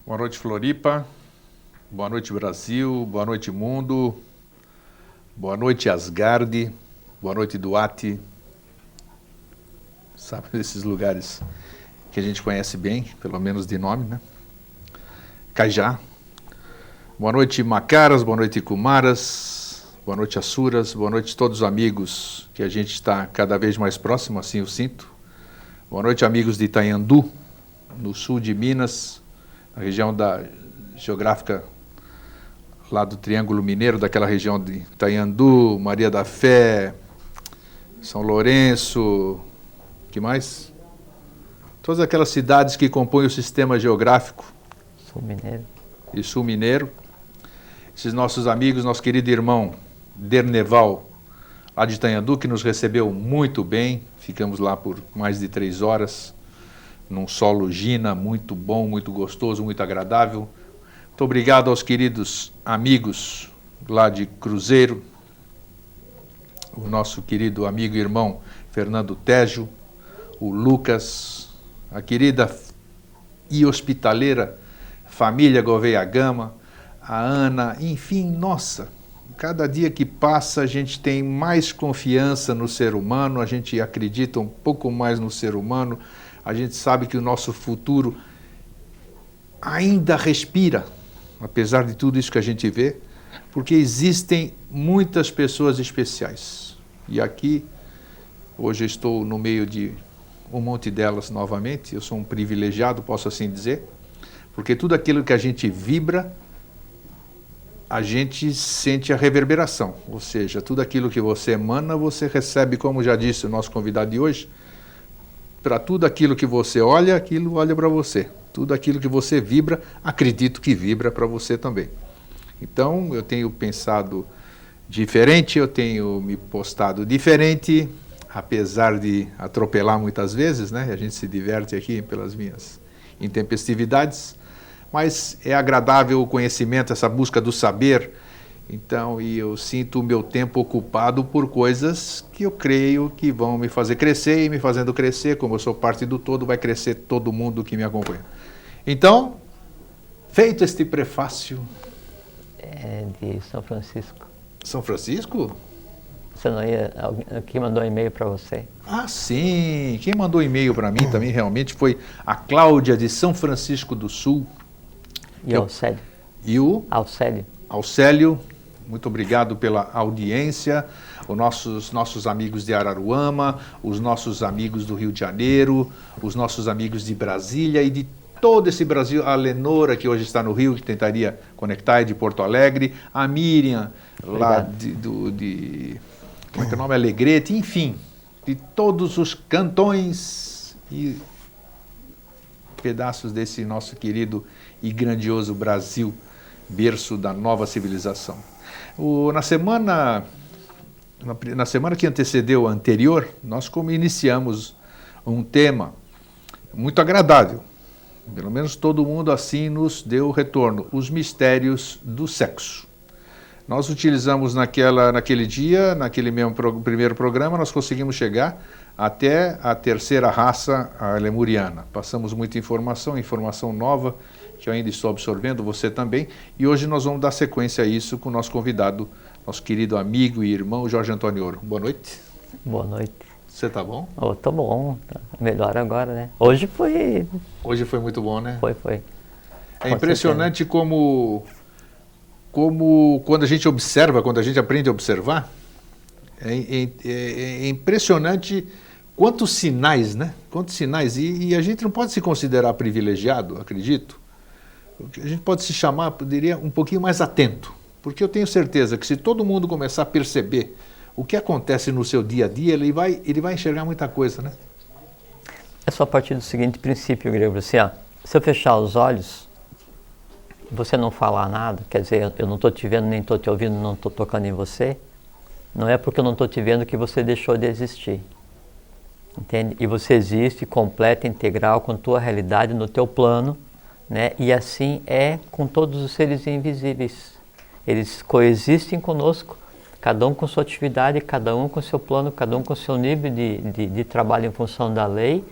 Boa noite, Floripa. Boa noite, Brasil. Boa noite, mundo. Boa noite, Asgard. Boa noite, Duarte. Sabe, esses lugares que a gente conhece bem, pelo menos de nome, né? Cajá. Boa noite, Macaras. Boa noite, Kumaras. Boa noite, Assuras. Boa noite a todos os amigos que a gente está cada vez mais próximo, assim eu sinto. Boa noite, amigos de Itanhandu, no sul de Minas, na região geográfica lá do Triângulo Mineiro, daquela região de Itanhandu, Maria da Fé, São Lourenço, que mais? Todas aquelas cidades que compõem o sistema geográfico. Sul Mineiro. E Sul Mineiro. Esses nossos amigos, nosso querido irmão Derneval, lá de Itanhandu, que nos recebeu muito bem. Ficamos lá por mais de 3 horas, num solo Gina, muito bom, muito gostoso, muito agradável. Muito obrigado aos queridos amigos lá de Cruzeiro, o nosso querido amigo e irmão Fernando Tejo, o Lucas, a querida e hospitaleira família Gouveia Gama, a Ana, enfim, nossa, cada dia que passa a gente tem mais confiança no ser humano, a gente acredita um pouco mais no ser humano, a gente sabe que o nosso futuro ainda respira, apesar de tudo isso que a gente vê, porque existem muitas pessoas especiais. E aqui, hoje eu estou no meio de um monte delas novamente, eu sou um privilegiado, posso assim dizer, porque tudo aquilo que a gente vibra, a gente sente a reverberação, ou seja, tudo aquilo que você emana, você recebe, como já disse o nosso convidado de hoje, para tudo aquilo que você olha, aquilo olha para você. Tudo aquilo que você vibra, acredito que vibra para você também. Então, eu tenho pensado diferente, eu tenho me postado diferente, apesar de atropelar muitas vezes, né? A gente se diverte aqui pelas minhas intempestividades, mas é agradável o conhecimento, essa busca do saber. Então, e eu sinto o meu tempo ocupado por coisas que eu creio que vão me fazer crescer, e me fazendo crescer, como eu sou parte do todo, vai crescer todo mundo que me acompanha. Então, feito este prefácio... É de São Francisco. São Francisco? Você não ia... Quem mandou um e-mail para você? Ah, sim! Quem mandou e-mail para mim também realmente foi a Cláudia de São Francisco do Sul. E o Alcélio. E o? Alcélio. Alcélio. Muito obrigado pela audiência, os nossos amigos de Araruama, os nossos amigos do Rio de Janeiro, os nossos amigos de Brasília e de todo esse Brasil, a Lenora, que hoje está no Rio, que tentaria conectar, de Porto Alegre, a Miriam, lá como é que é o nome? Alegrete, enfim, de todos os cantões e pedaços desse nosso querido e grandioso Brasil, berço da nova civilização. Na semana que antecedeu a anterior, nós iniciamos um tema muito agradável. Pelo menos todo mundo assim nos deu o retorno, os mistérios do sexo. Nós utilizamos naquele dia, naquele mesmo primeiro programa, nós conseguimos chegar até a terceira raça, a lemuriana. Passamos muita informação nova, que eu ainda estou absorvendo, você também, e hoje nós vamos dar sequência a isso com o nosso convidado, nosso querido amigo e irmão Jorge Antônio Ouro. Boa noite. Boa noite. Você tá bom? Oh, tô bom, tá melhor agora, né? Hoje foi muito bom, né? Foi. É impressionante como quando a gente observa, quando a gente aprende a observar, é impressionante quantos sinais, né? Quantos sinais, e a gente não pode se considerar privilegiado, acredito. A gente pode se chamar, poderia, um pouquinho mais atento, porque eu tenho certeza que se todo mundo começar a perceber o que acontece no seu dia a dia, ele vai enxergar muita coisa, né? É só a partir do seguinte princípio, Grego, assim, ó, se eu fechar os olhos, você não falar nada, quer dizer, eu não estou te vendo, nem estou te ouvindo, não estou tocando em você, não é porque eu não estou te vendo que você deixou de existir, entende? E você existe completa, integral, com tua realidade no teu plano, né? E assim é com todos os seres invisíveis. Eles coexistem conosco, cada um com sua atividade, cada um com seu plano, cada um com seu nível de trabalho em função da lei,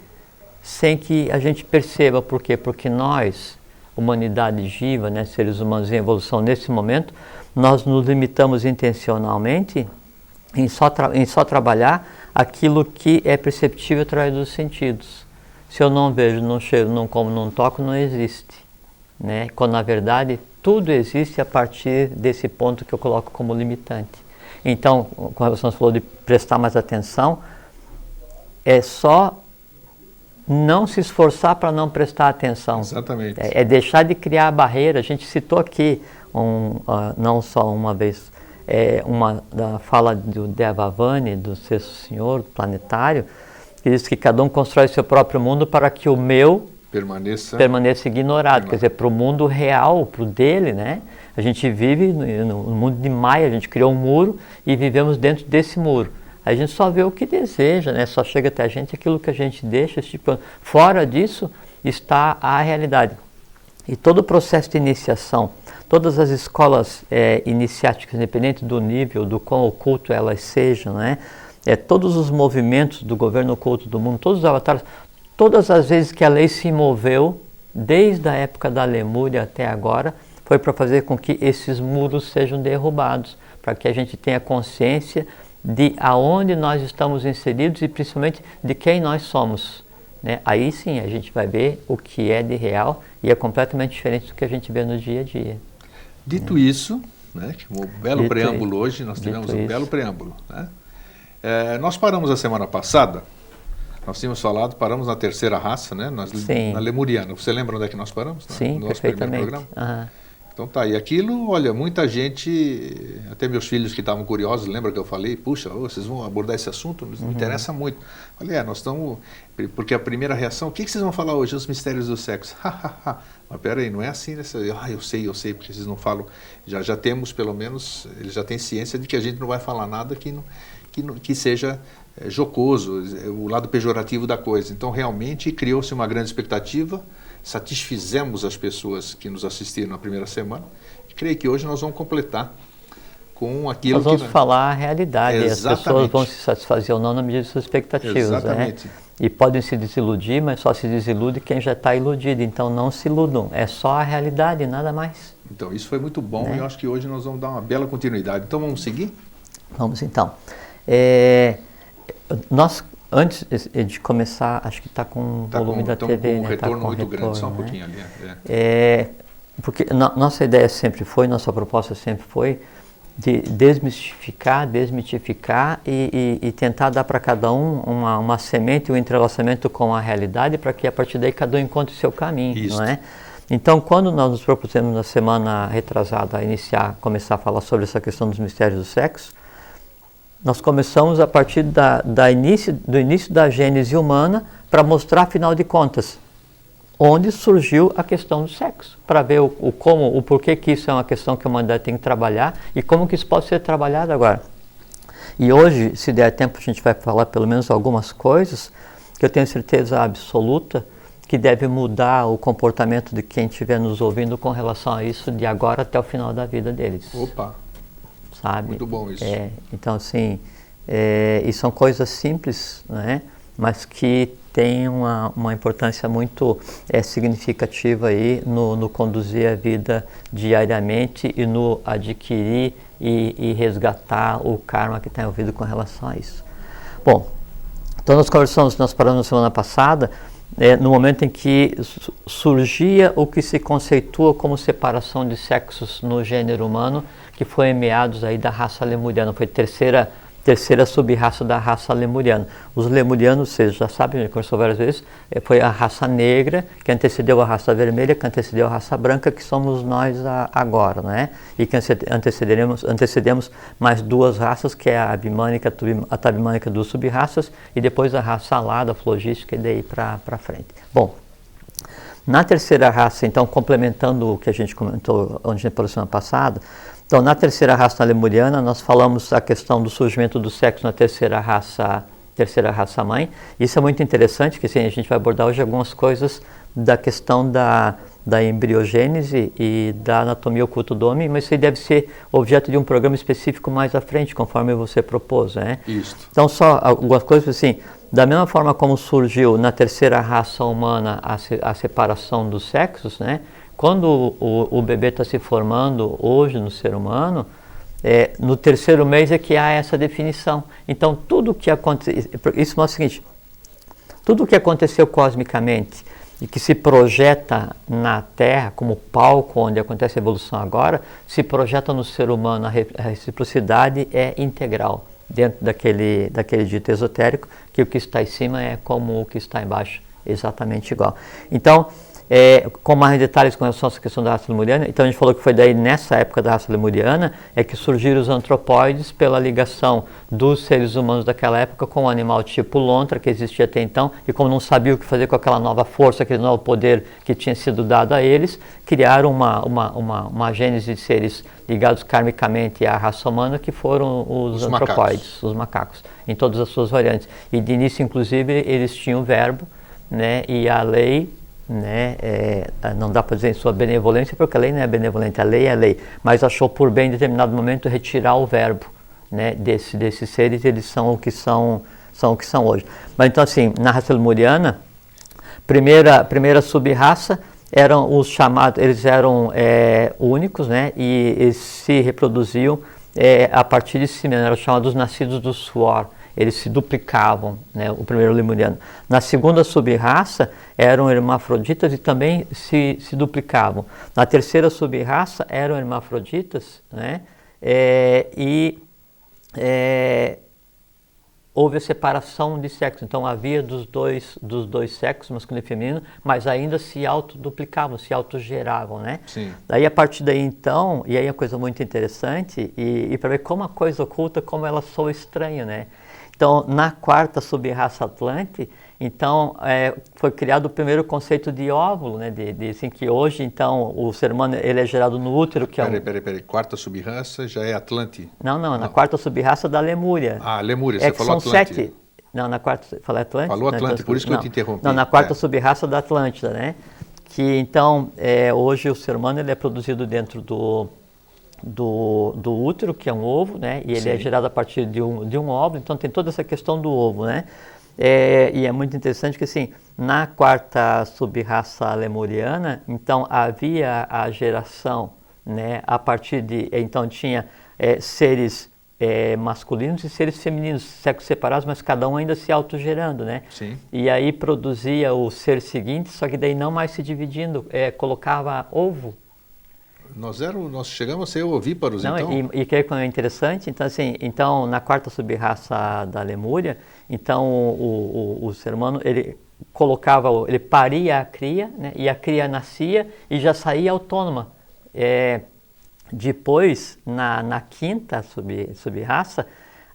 sem que a gente perceba. Por quê? Porque nós humanidade viva, né, seres humanos em evolução nesse momento, nós nos limitamos intencionalmente em só trabalhar aquilo que é perceptível através dos sentidos. Se eu não vejo, não cheiro, não como, não toco, não existe, né? Quando na verdade tudo existe a partir desse ponto que eu coloco como limitante. Então, como você falou de prestar mais atenção, é só não se esforçar para não prestar atenção. Exatamente. É deixar de criar barreira. A gente citou aqui, não só uma vez, uma da fala do Devavani, do Sexto Senhor planetário, que diz que cada um constrói seu próprio mundo para que o meu permaneça ignorado. Quer dizer, para o mundo real, para o dele, né? A gente vive no mundo de Maia, a gente criou um muro e vivemos dentro desse muro. A gente só vê o que deseja, né? Só chega até a gente aquilo que a gente deixa. Tipo, fora disso está a realidade. E todo o processo de iniciação, todas as escolas iniciáticas, independente do nível, do quão oculto elas sejam, né? Todos os movimentos do governo oculto do mundo, todos os avatares, todas as vezes que a lei se moveu, desde a época da Lemúria até agora, foi para fazer com que esses muros sejam derrubados, para que a gente tenha consciência de aonde nós estamos inseridos e principalmente de quem nós somos, né? Aí sim a gente vai ver o que é de real e é completamente diferente do que a gente vê no dia a dia. Dito isso, né, que um belo preâmbulo hoje, nós tivemos um belo preâmbulo, né? Nós paramos a semana passada, nós tínhamos falado, paramos na terceira raça, né, na Lemuriana. Você lembra onde é que nós paramos? Sim, no nosso primeiro programa? Então tá, e aquilo, olha, muita gente, até meus filhos que estavam curiosos, lembra que eu falei, puxa, vocês vão abordar esse assunto? Me interessa muito. Falei, nós estamos, porque a primeira reação, o que vocês vão falar hoje? Os mistérios do sexo. Mas peraí, não é assim, né? Eu sei, porque vocês não falam, já temos pelo menos, eles já têm ciência de que a gente não vai falar nada que seja jocoso, o lado pejorativo da coisa. Então realmente criou-se uma grande expectativa, satisfizemos as pessoas que nos assistiram na primeira semana. E creio que hoje nós vamos completar com aquilo que... Nós vamos falar a realidade. Exatamente. As pessoas vão se satisfazer ou não na medida de suas expectativas. Exatamente. Né? E podem se desiludir, mas só se desilude quem já está iludido. Então não se iludam. É só a realidade, nada mais. Então isso foi muito bom, né? E eu acho que hoje nós vamos dar uma bela continuidade. Então vamos seguir? Vamos então. Nós... Antes de começar, acho que está com o volume da TV, com um retorno muito grande, só um pouquinho ali. Porque nossa ideia sempre foi, nossa proposta sempre foi de desmitificar e tentar dar para cada um uma semente, um entrelaçamento com a realidade para que a partir daí cada um encontre o seu caminho. Isso. Não é? Então, quando nós nos propusemos na semana retrasada começar a falar sobre essa questão dos mistérios do sexo, nós começamos a partir do início da gênese humana para mostrar, afinal de contas, onde surgiu a questão do sexo, para ver o porquê que isso é uma questão que a humanidade tem que trabalhar e como que isso pode ser trabalhado agora. E hoje, se der tempo, a gente vai falar pelo menos algumas coisas que eu tenho certeza absoluta que deve mudar o comportamento de quem estiver nos ouvindo com relação a isso de agora até o final da vida deles. Opa! Sabe? Muito bom isso. Então, assim, e são coisas simples, né? Mas que têm uma importância muito significativa aí no conduzir a vida diariamente e no adquirir e resgatar o karma que está envolvido com relação a isso. Bom, então nós paramos na semana passada, no momento em que surgia o que se conceitua como separação de sexos no gênero humano, que foi em meados aí da raça lemuriana, foi a terceira sub-raça da raça lemuriana. Os lemurianos, vocês já sabem, a gente conversou várias vezes, foi a raça negra, que antecedeu a raça vermelha, que antecedeu a raça branca, que somos nós agora, né? E que antecedemos mais duas raças, que é a abimânica, a tabimânica dos sub-raças, e depois a raça alada, a flogística, e daí para frente. Bom, na terceira raça, então, complementando o que a gente comentou onde a gente falou semana passada, então, na terceira raça lemuriana, nós falamos a questão do surgimento do sexo na terceira raça mãe. Isso é muito interessante, que assim, a gente vai abordar hoje algumas coisas da questão da embriogênese e da anatomia oculta do homem, mas isso aí deve ser objeto de um programa específico mais à frente, conforme você propôs, né? Isso. Então, só algumas coisas assim, da mesma forma como surgiu na terceira raça humana a separação dos sexos, né? Quando o bebê está se formando hoje no ser humano, no terceiro mês é que há essa definição. Então, tudo que acontece, isso mostra o seguinte, tudo o que aconteceu cosmicamente e que se projeta na Terra como palco onde acontece a evolução agora, se projeta no ser humano. A reciprocidade é integral dentro daquele dito esotérico, que o que está em cima é como o que está embaixo, exatamente igual. Então, com mais detalhes com relação a essa questão da raça lemuriana, então a gente falou que foi daí nessa época da raça lemuriana é que surgiram os antropóides pela ligação dos seres humanos daquela época com um animal tipo lontra que existia até então, e como não sabia o que fazer com aquela nova força, aquele novo poder que tinha sido dado a eles, criaram uma gênese de seres ligados karmicamente à raça humana, que foram os antropóides, os macacos, em todas as suas variantes. E de início, inclusive, eles tinham o verbo, né, e a lei, né, não dá para dizer em sua benevolência, porque a lei não é benevolente, a lei é lei, mas achou por bem em determinado momento retirar o verbo, né, desses seres. Eles são o que são o que são hoje. Mas então, assim, na raça lemuriana, primeira sub-raça eram os chamados, eles eram únicos, né, e eles se reproduziam a partir de si mesmo, eram chamados nascidos do suor. Eles se duplicavam, né, o primeiro lemuriano. Na segunda sub-raça eram hermafroditas e também se duplicavam. Na terceira sub-raça eram hermafroditas, né, houve a separação de sexo. Então havia dos dois sexos, masculino e feminino, mas ainda se autoduplicavam, se autogeravam, né? Sim. Daí a partir daí então, e aí é uma coisa muito interessante, e para ver como a coisa oculta, como ela soa estranha, né? Então, na quarta sub-raça Atlante, então, foi criado o primeiro conceito de óvulo, né? Assim, que hoje, então, o ser humano ele é gerado no útero, que Peraí. Quarta sub-raça já é Atlante? Não, na quarta sub-raça da Lemúria. Ah, Lemúria, você falou são Atlante. 7. Não, na quarta, falei Atlante? Falou Atlante, então, por isso que eu te interrompi. Não, na quarta sub-raça da Atlântida, né? Que, então, hoje o ser humano ele é produzido dentro do útero, que é um ovo, né? E ele Sim. é gerado a partir de um óvulo, então tem toda essa questão do ovo, né? E é muito interessante que, assim, na quarta sub-raça lemuriana, então havia a geração, né? A partir de, então tinha seres masculinos e seres femininos, sexos separados, mas cada um ainda se autogerando, né? Sim. E aí produzia o ser seguinte, só que daí não mais se dividindo, colocava ovo. Nós chegamos a ser ovíparos, não, então? E que é interessante, então assim, na quarta sub-raça da Lemúria, então o ser humano, ele paria a cria, né, e a cria nascia e já saía autônoma. Depois, na quinta sub-raça,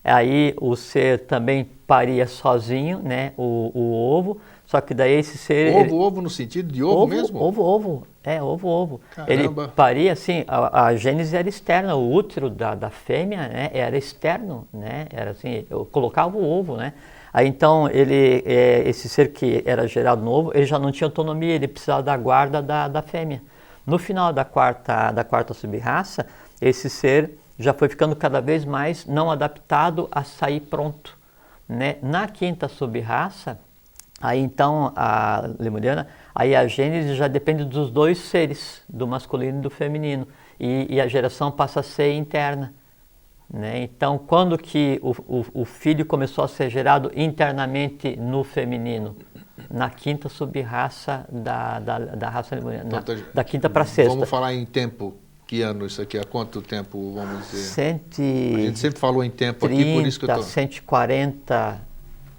aí o ser também paria sozinho, né, o ovo, só que daí esse ser... Ovo no sentido de ovo mesmo? Ovo. Ovo. Caramba. Ele paria, assim, a gênese era externa, o útero da fêmea, né, era externo, né, era assim, eu colocava o ovo, né. Aí então esse ser que era gerado no ovo, ele já não tinha autonomia, ele precisava da guarda da fêmea. No final da quarta sub-raça, esse ser já foi ficando cada vez mais não adaptado a sair pronto, né. Na quinta sub-raça, aí então a lemuriana, aí a gênese já depende dos dois seres, do masculino e do feminino, e a geração passa a ser interna, né? Então, quando que o filho começou a ser gerado internamente no feminino? Na quinta sub-raça da raça lemuriana, da quinta para a sexta. Vamos falar em tempo. Que ano isso aqui? Há quanto tempo, vamos dizer? A gente sempre falou em tempo aqui, por isso que eu estou... 140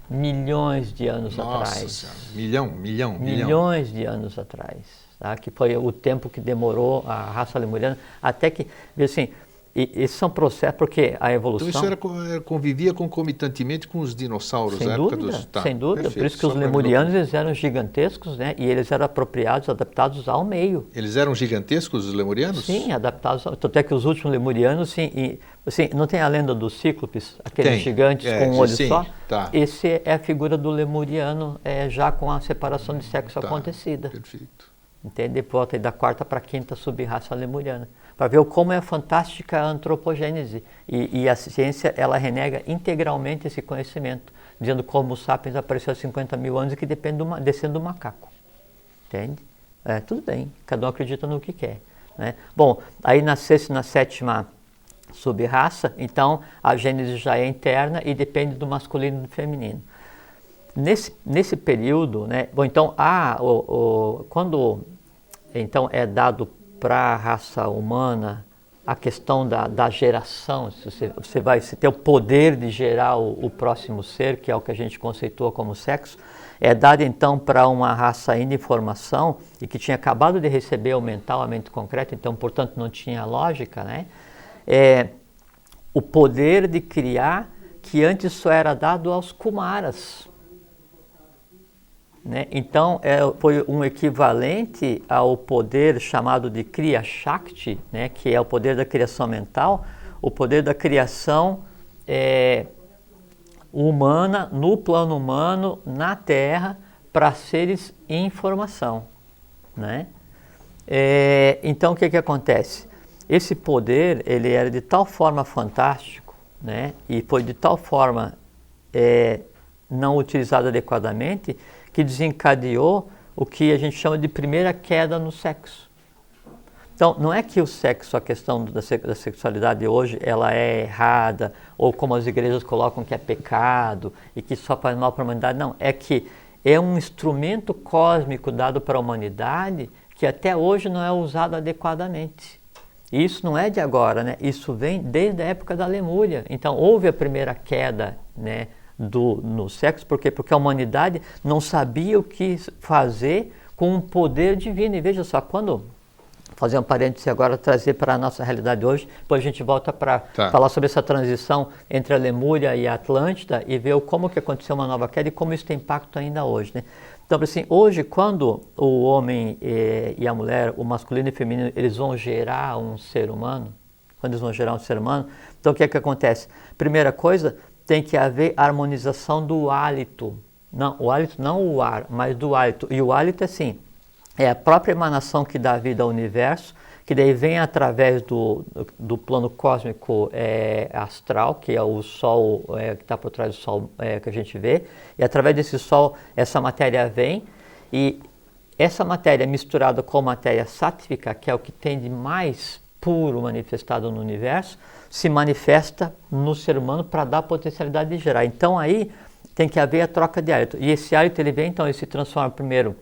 milhões de anos atrás. Nossa Senhora, milhão. Milhões de anos atrás, tá? Que foi o tempo que demorou a raça lemuriana, até que, assim, esses são processos, porque a evolução... Então isso convivia concomitantemente com os dinossauros, sem na dúvida, época dos... Tá, sem dúvida, perfeito. por isso que os lemurianos eles eram gigantescos, né? E eles eram apropriados, adaptados ao meio. Eles eram gigantescos, os lemurianos? Sim, adaptados, tanto é que os últimos lemurianos, sim, assim, não tem a lenda dos cíclopes, aqueles gigantes com um olho só? Tá. Esse é a figura do lemuriano, já com a separação de sexo acontecida. Perfeito. Entende? Volta aí da quarta para a quinta sub-raça lemuriana. Para ver como é fantástica a antropogênese. E a ciência, ela renega integralmente esse conhecimento, dizendo como o sapiens apareceu há 50 mil anos e que depende descendo do macaco. Entende? Tudo bem, cada um acredita no que quer. Né? Bom, aí na sexta e na sétima sub-raça, então a gênese já é interna e depende do masculino e do feminino. Nesse período, né, bom, então, quando então é dado para a raça humana a questão da geração, você vai ter o poder de gerar o próximo ser, que é o que a gente conceitua como sexo, é dado então para uma raça ainda em formação e que tinha acabado de receber o mental, a mente concreta, então, portanto, não tinha lógica, né? O poder de criar, que antes só era dado aos Kumaras. Né? Então, foi um equivalente ao poder chamado de Kriya Shakti, né? Que é o poder da criação mental, o poder da criação humana, no plano humano, na Terra, para seres em formação. Né? Então, o que acontece? Esse poder, ele era de tal forma fantástico, né? E foi de tal forma não utilizado adequadamente, que desencadeou o que a gente chama de primeira queda no sexo. Então, não é que o sexo, a questão da sexualidade hoje, ela é errada, ou como as igrejas colocam que é pecado, e que só faz mal para a humanidade. Não, é que é um instrumento cósmico dado para a humanidade que até hoje não é usado adequadamente. E isso não é de agora, né? Isso vem desde a época da Lemúria. Então, houve a primeira queda, né, no sexo, por quê? Porque a humanidade não sabia o que fazer com um poder divino. E veja só, quando fazer um parêntese agora, trazer para a nossa realidade hoje, depois a gente volta para falar sobre essa transição entre a Lemúria e a Atlântida e ver como que aconteceu uma nova queda e como isso tem impacto ainda hoje, né? Então, assim, hoje, quando o homem e a mulher, o masculino e o feminino, eles vão gerar um ser humano, quando eles vão gerar um ser humano, então o que acontece? Primeira coisa, tem que haver harmonização do hálito. Não, o hálito não o ar, mas do hálito. E o hálito, assim, é a própria emanação que dá vida ao universo, que daí vem através do plano cósmico astral, que é o Sol, que está por trás do Sol que a gente vê, e através desse Sol essa matéria vem, e essa matéria misturada com a matéria sáttvica, que é o que tem de mais puro manifestado no universo, se manifesta no ser humano para dar a potencialidade de gerar. Então aí tem que haver a troca de hálito, e esse hálito ele vem, então ele se transforma primeiro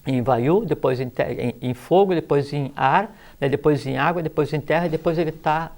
em vayu, depois em fogo, depois em ar, né, depois em água, depois em terra, e depois ele está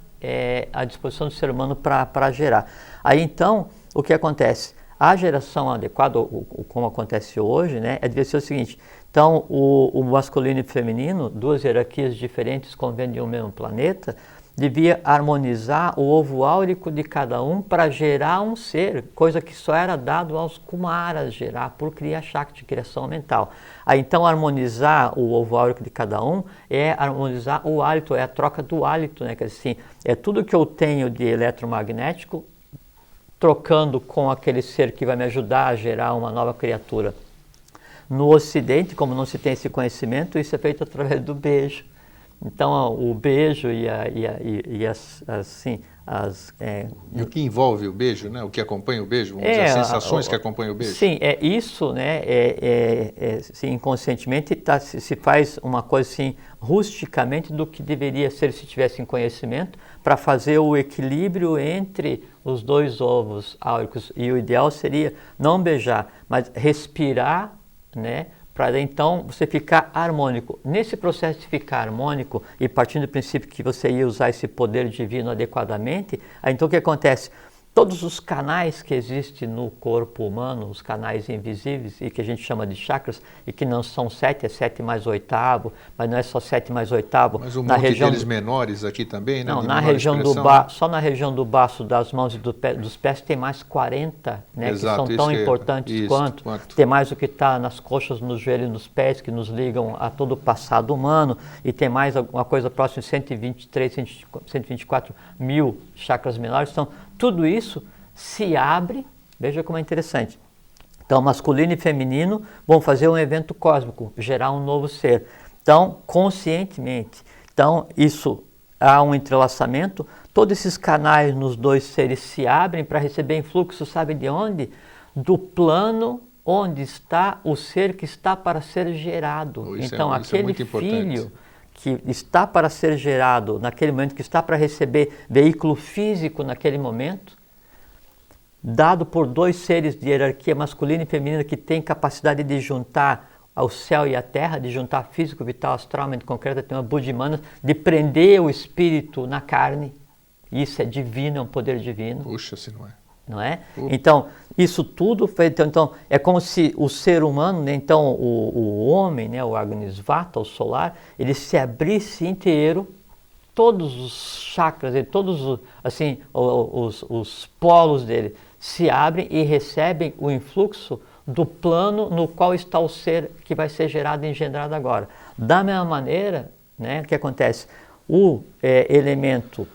à disposição do ser humano para gerar. Aí então, o que acontece? A geração adequada, como acontece hoje, né, devia ser o seguinte: então o masculino e o feminino, duas hierarquias diferentes convivendo em um mesmo planeta, devia harmonizar o ovo áurico de cada um para gerar um ser, coisa que só era dado aos Kumaras gerar por Kriya Shakti, criação mental. Aí então harmonizar o ovo áurico de cada um é harmonizar o hálito, é a troca do hálito, né? Que assim, é tudo que eu tenho de eletromagnético trocando com aquele ser que vai me ajudar a gerar uma nova criatura. No Ocidente, como não se tem esse conhecimento, isso é feito através do beijo. Então, o beijo e o que envolve o beijo, né? O que acompanha o beijo, vamos dizer, as sensações que acompanham o beijo. Sim, isso, né? Assim, inconscientemente se faz uma coisa assim, rusticamente do que deveria ser se tivesse em conhecimento, para fazer o equilíbrio entre os dois ovos áuricos. E o ideal seria não beijar, mas respirar, né? Para então você ficar harmônico. Nesse processo de ficar harmônico, e partindo do princípio que você ia usar esse poder divino adequadamente, aí então o que acontece? Todos os canais que existem no corpo humano, os canais invisíveis, e que a gente chama de chakras, e que não são 7, é 7 mais oitavo, mas não é só 7 mais oitavo. Mas um monte deles menores aqui também, né? Não, na região só na região do baço, das mãos e dos pés tem mais 40, né? Exato, que são tão importantes quanto. Tem mais o que está nas coxas, nos joelhos e nos pés, que nos ligam a todo o passado humano, e tem mais alguma coisa próxima de 123, 124 mil chakras menores. Então, tudo isso se abre, veja como é interessante. Então, masculino e feminino vão fazer um evento cósmico, gerar um novo ser. Então, conscientemente. Então, isso há um entrelaçamento. Todos esses canais nos dois seres se abrem para receber influxo, sabe de onde? Do plano onde está o ser que está para ser gerado. Então, aquele filho que está para ser gerado naquele momento, que está para receber veículo físico naquele momento, dado por dois seres de hierarquia masculina e feminina que têm capacidade de juntar ao céu e à terra, de juntar físico, vital, astral, mente concreta, tema buddhimanas, de prender o espírito na carne. Isso é divino, é um poder divino. Puxa, se não é. Não é? Então, isso tudo feito, então, é como se o ser humano, né, então o homem, né, o Agnisvata, o solar, ele se abrisse inteiro, todos os chakras, todos assim, os polos dele se abrem e recebem o influxo do plano no qual está o ser que vai ser gerado e engendrado agora. Da mesma maneira, né, o que acontece? O elemento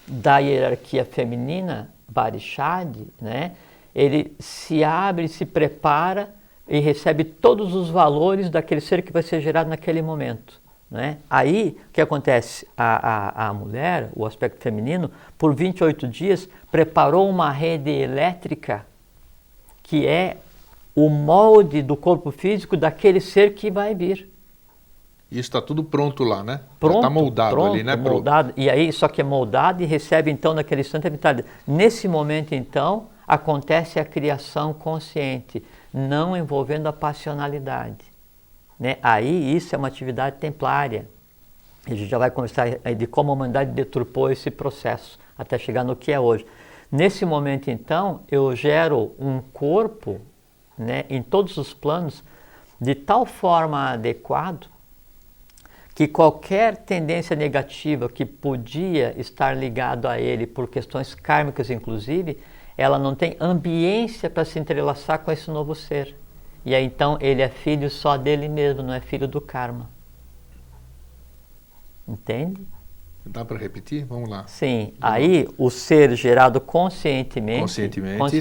da hierarquia feminina, Varishad, né, ele se abre, se prepara e recebe todos os valores daquele ser que vai ser gerado naquele momento. Né? Aí, o que acontece? A mulher, o aspecto feminino, por 28 dias, preparou uma rede elétrica que é o molde do corpo físico daquele ser que vai vir. Isso está tudo pronto lá, né? Pronto, está moldado pronto, ali, né? Moldado, e aí só que é moldado e recebe então naquele instante a vitalidade. Nesse momento então, acontece a criação consciente, não envolvendo a passionalidade. Né? Aí isso é uma atividade templária. A gente já vai conversar de como a humanidade deturpou esse processo até chegar no que é hoje. Nesse momento então, eu gero um corpo, né, em todos os planos, de tal forma adequado que qualquer tendência negativa que podia estar ligado a ele por questões kármicas inclusive, ela não tem ambiência para se entrelaçar com esse novo ser. E aí então ele é filho só dele mesmo, não é filho do karma. Entende? Dá para repetir? Vamos lá. Sim, aí o ser gerado conscientemente,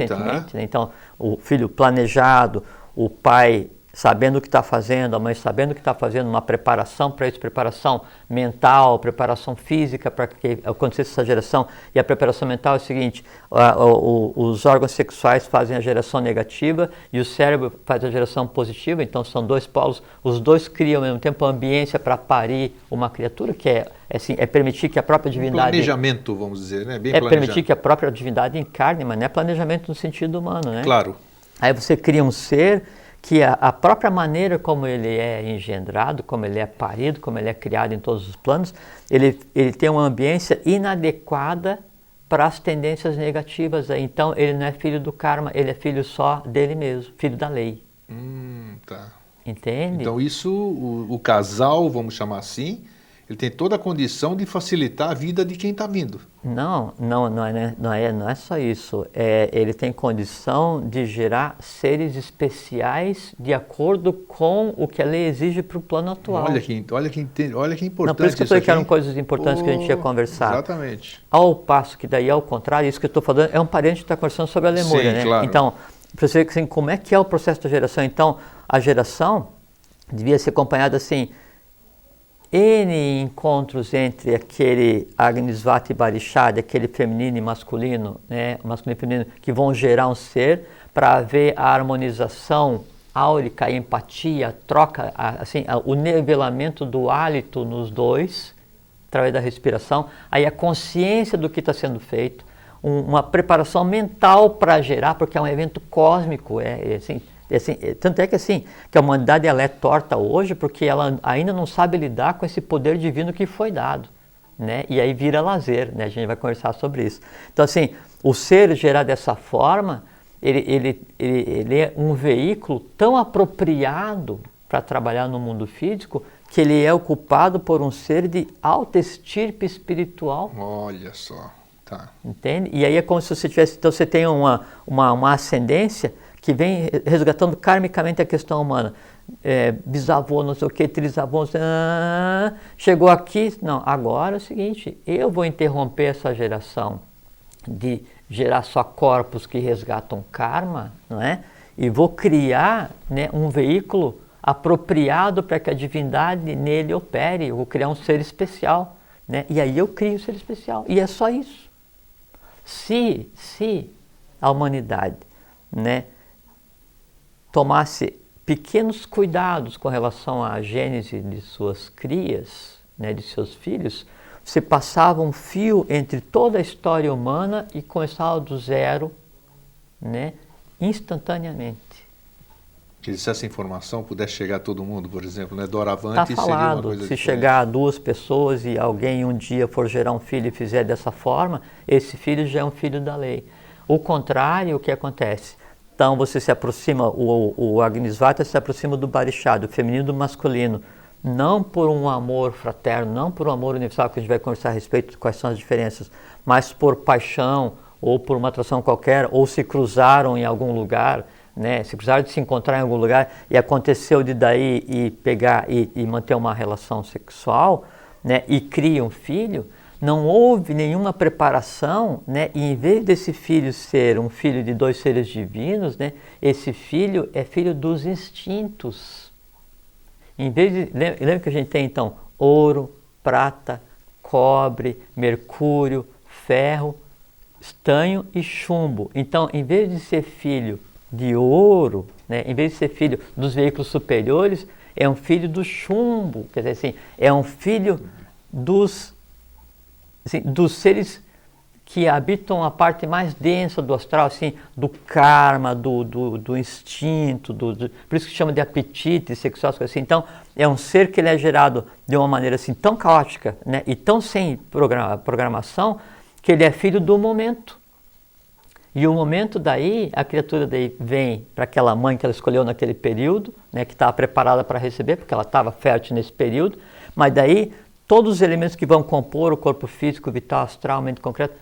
tá. né? Então o filho planejado, o pai sabendo o que está fazendo, a mãe sabendo o que está fazendo, uma preparação para isso, preparação mental, preparação física para que acontecesse essa geração. E a preparação mental é o seguinte, os órgãos sexuais fazem a geração negativa e o cérebro faz a geração positiva, então são dois polos, os dois criam ao mesmo tempo a ambiência para parir uma criatura, que é permitir que a própria divindade... Planejamento, vamos dizer, né? Bem planejado. Permitir que a própria divindade encarne, mas não é planejamento no sentido humano, né? Claro. Aí você cria um ser que a própria maneira como ele é engendrado, como ele é parido, como ele é criado em todos os planos, ele tem uma ambiência inadequada para as tendências negativas. Então ele não é filho do karma, ele é filho só dele mesmo, filho da lei. Tá. Entende? Então isso, o casal, vamos chamar assim, ele tem toda a condição de facilitar a vida de quem está vindo. Não é só isso. Ele tem condição de gerar seres especiais de acordo com o que a lei exige para o plano atual. Olha que importante. Não, por isso que eu falei que eram coisas importantes que a gente ia conversar. Exatamente. Ao passo que daí, ao contrário, isso que eu estou falando é um parente que está conversando sobre a Lemúria, né? Claro. Então, para você ver assim, como é que é o processo da geração. Então, a geração devia ser acompanhada assim, N encontros entre aquele Agnisvata e Varishad, aquele feminino e masculino, né, masculino e feminino, que vão gerar um ser para haver a harmonização áurica, a empatia, a troca, assim, o nivelamento do hálito nos dois, através da respiração, aí a consciência do que está sendo feito, uma preparação mental para gerar, porque é um evento cósmico, tanto é que que a humanidade ela é torta hoje porque ela ainda não sabe lidar com esse poder divino que foi dado, né? E aí vira lazer, né? A gente vai conversar sobre isso. Então o ser gerado dessa forma, ele é um veículo tão apropriado para trabalhar no mundo físico que ele é ocupado por um ser de alta estirpe espiritual. Olha só, tá. Entende? E aí é como se você tivesse, então você tem uma ascendência que vem resgatando karmicamente a questão humana. Bisavô, não sei o que, trisavô, chegou aqui, não, agora é o seguinte, eu vou interromper essa geração de gerar só corpos que resgatam karma, não é? E vou criar, né, um veículo apropriado para que a divindade nele opere, eu vou criar um ser especial, né? E aí eu crio um ser especial, e é só isso. Se a humanidade, né, tomasse pequenos cuidados com relação à gênese de suas crias, né, de seus filhos, você passava um fio entre toda a história humana e começava do zero, né, instantaneamente. Se essa informação pudesse chegar a todo mundo, por exemplo, né, doravante, Está seria uma falado, coisa se diferente. chegar a 2 pessoas e alguém um dia for gerar um filho e fizer dessa forma, esse filho já é um filho da lei. O contrário, o que acontece? Então você se aproxima, o Agnisvata se aproxima do Barixá, do feminino e do masculino, não por um amor fraterno, não por um amor universal, que a gente vai conversar a respeito de quais são as diferenças, mas por paixão ou por uma atração qualquer, ou se cruzaram em algum lugar, né? Se cruzaram de se encontrar em algum lugar e aconteceu de daí e pegar e manter uma relação sexual, né? E cria um filho, não houve nenhuma preparação, né? E em vez desse filho ser um filho de 2 seres divinos, né? Esse filho é filho dos instintos. Em vez de, lembra que a gente tem então ouro, prata, cobre, mercúrio, ferro, estanho e chumbo. Então, em vez de ser filho de ouro, né? Em vez de ser filho dos veículos superiores, é um filho do chumbo, quer dizer assim, é um filho dos seres que habitam a parte mais densa do astral, assim, do karma, do instinto, por isso que chama de apetite sexual, assim. Então, é um ser que ele é gerado de uma maneira assim tão caótica, né, e tão sem programação, que ele é filho do momento. E o momento daí, a criatura daí vem para aquela mãe que ela escolheu naquele período, né, que estava preparada para receber, porque ela estava fértil nesse período, mas daí todos os elementos que vão compor o corpo físico, vital, astral, mente concreto,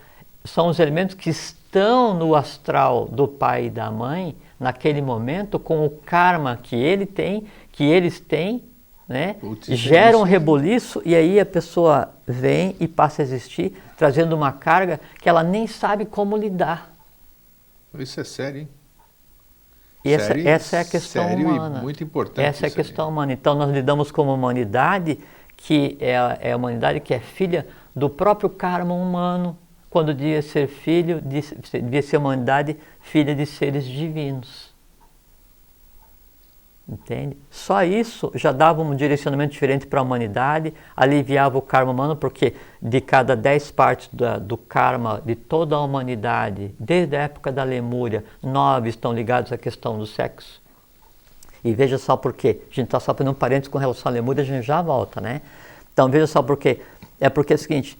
são os elementos que estão no astral do pai e da mãe, naquele momento, com o karma que ele tem, que eles têm, né? Gera um reboliço e aí a pessoa vem e passa a existir, trazendo uma carga que ela nem sabe como lidar. Isso é sério, hein? E essa é a questão humana. E muito importante. Essa é a questão humana. Então nós lidamos com uma humanidade que é a humanidade que é filha do próprio karma humano, quando devia ser devia ser a humanidade filha de seres divinos. Entende? Só isso já dava um direcionamento diferente para a humanidade, aliviava o karma humano, porque de cada 10 partes do karma de toda a humanidade, desde a época da Lemúria, 9 estão ligados à questão do sexo. E veja só por quê. A gente está só fazendo um parênteses com relação à Lemúria, a gente já volta, né? Então veja só por quê. É porque é o seguinte,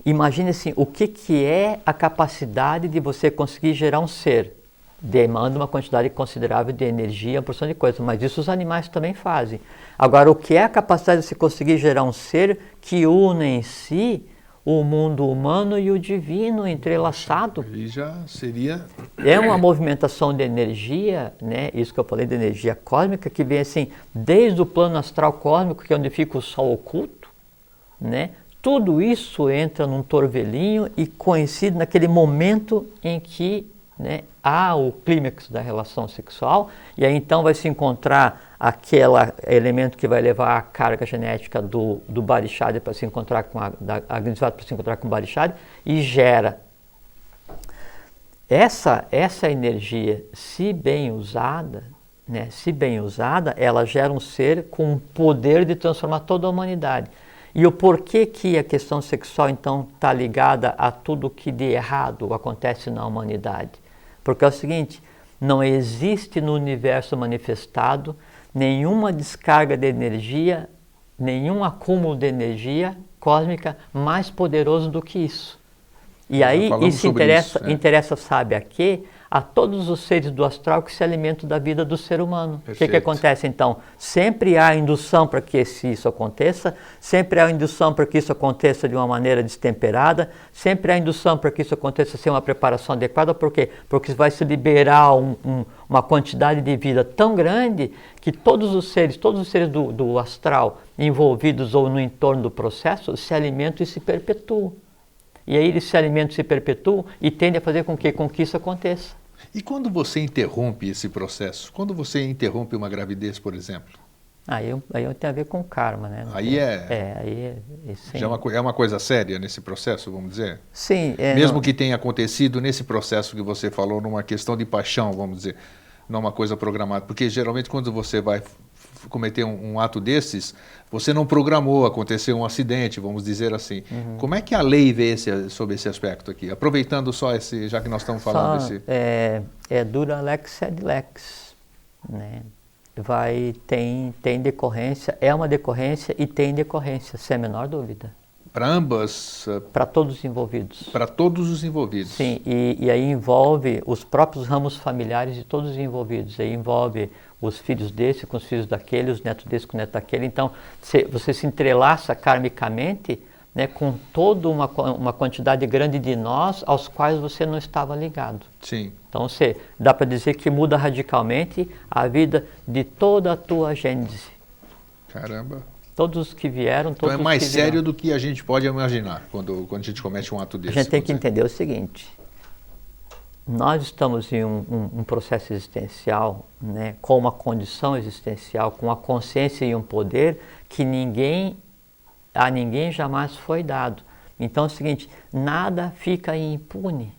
imagine assim, o que é a capacidade de você conseguir gerar um ser? Demanda uma quantidade considerável de energia, uma porção de coisas, mas isso os animais também fazem. Agora, o que é a capacidade de você conseguir gerar um ser que une em si o mundo humano e o divino entrelaçado? Aí já seria... É uma movimentação de energia, né? Isso que eu falei de energia cósmica, que vem assim, desde o plano astral cósmico, que é onde fica o sol oculto, né? Tudo isso entra num torvelinho e coincide naquele momento em que, né, há o clímax da relação sexual, e aí então vai se encontrar aquele elemento que vai levar a carga genética do Barixade para se encontrar com da Agnisvata para se encontrar com o Barixade e gera. Essa energia, se bem usada, né, ela gera um ser com o poder de transformar toda a humanidade. E o porquê que a questão sexual então está ligada a tudo que de errado acontece na humanidade? Porque é o seguinte, não existe no universo manifestado nenhuma descarga de energia, nenhum acúmulo de cósmica mais poderoso do que isso. E aí isso interessa, sabe a quê? A todos os seres do astral que se alimentam da vida do ser humano. O que acontece então? Sempre há indução para que isso aconteça, sempre há indução para que isso aconteça de uma maneira destemperada, sempre há indução para que isso aconteça sem uma preparação adequada. Por quê? Porque vai se liberar uma quantidade de vida tão grande que todos os seres do astral envolvidos ou no entorno do processo se alimentam e se perpetuam. E aí eles se alimentam e se perpetuam e tendem a fazer com que isso aconteça. E quando você interrompe esse processo? Quando você interrompe uma gravidez, por exemplo? Aí tem a ver com karma, né? Aí sim. Já é uma coisa séria nesse processo, vamos dizer? Sim. Mesmo que tenha acontecido nesse processo que você falou, numa questão de paixão, vamos dizer. não uma coisa programada. Porque geralmente quando você vai cometer um ato desses, você não programou, aconteceu um acidente, vamos dizer assim. Como é que a lei vê sobre esse aspecto aqui? Aproveitando só esse, já que nós estamos falando desse... Dura lex sed lex, né? Tem decorrência, é uma decorrência e tem decorrência, sem a menor dúvida. Para ambas? Para todos os envolvidos. Para todos os envolvidos. Sim, e aí envolve os próprios ramos familiares de todos os envolvidos. Aí envolve os filhos desse com os filhos daquele, os netos desse com os netos daquele. Então, você se entrelaça karmicamente, né, com toda uma quantidade grande de nós aos quais você não estava ligado. Sim. Então, dá para dizer que muda radicalmente a vida de toda a tua gênese. Caramba. Todos os que vieram, todos os que Então é mais sério do que a gente pode imaginar quando a gente comete um ato desse. A gente tem que entender o seguinte: nós estamos em um processo existencial, né, com uma condição existencial, com uma consciência e um poder que a ninguém jamais foi dado. Então é o seguinte, nada fica impune.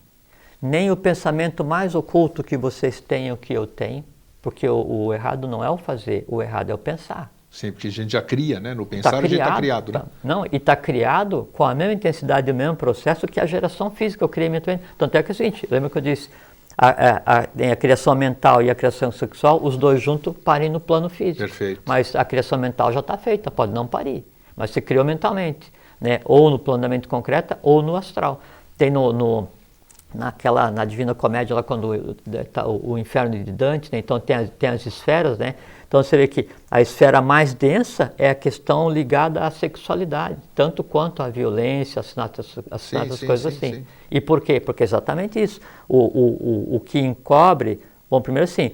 Nem o pensamento mais oculto que vocês têm, o que eu tenho, porque o errado não é o fazer, o errado é o pensar. Sim, porque a gente já cria, né? No pensar a gente está criado, né? Não, e está criado com a mesma intensidade e o mesmo processo que a geração física, o criamento. Tanto é que é o seguinte, lembra que eu disse, a criação mental e a criação sexual, os dois juntos parem no plano físico. Perfeito. Mas a criação mental já está feita, pode não parir, mas se criou mentalmente, né? Ou no plano da mente concreta ou no astral. Tem na Divina Comédia, lá quando tá o inferno de Dante, né? Então tem as esferas, né? Então você vê que a esfera mais densa é a questão ligada à sexualidade, tanto quanto à violência, assassinatos, coisas assim. Sim. E por quê? Porque é exatamente isso. O que encobre, bom, primeiro assim,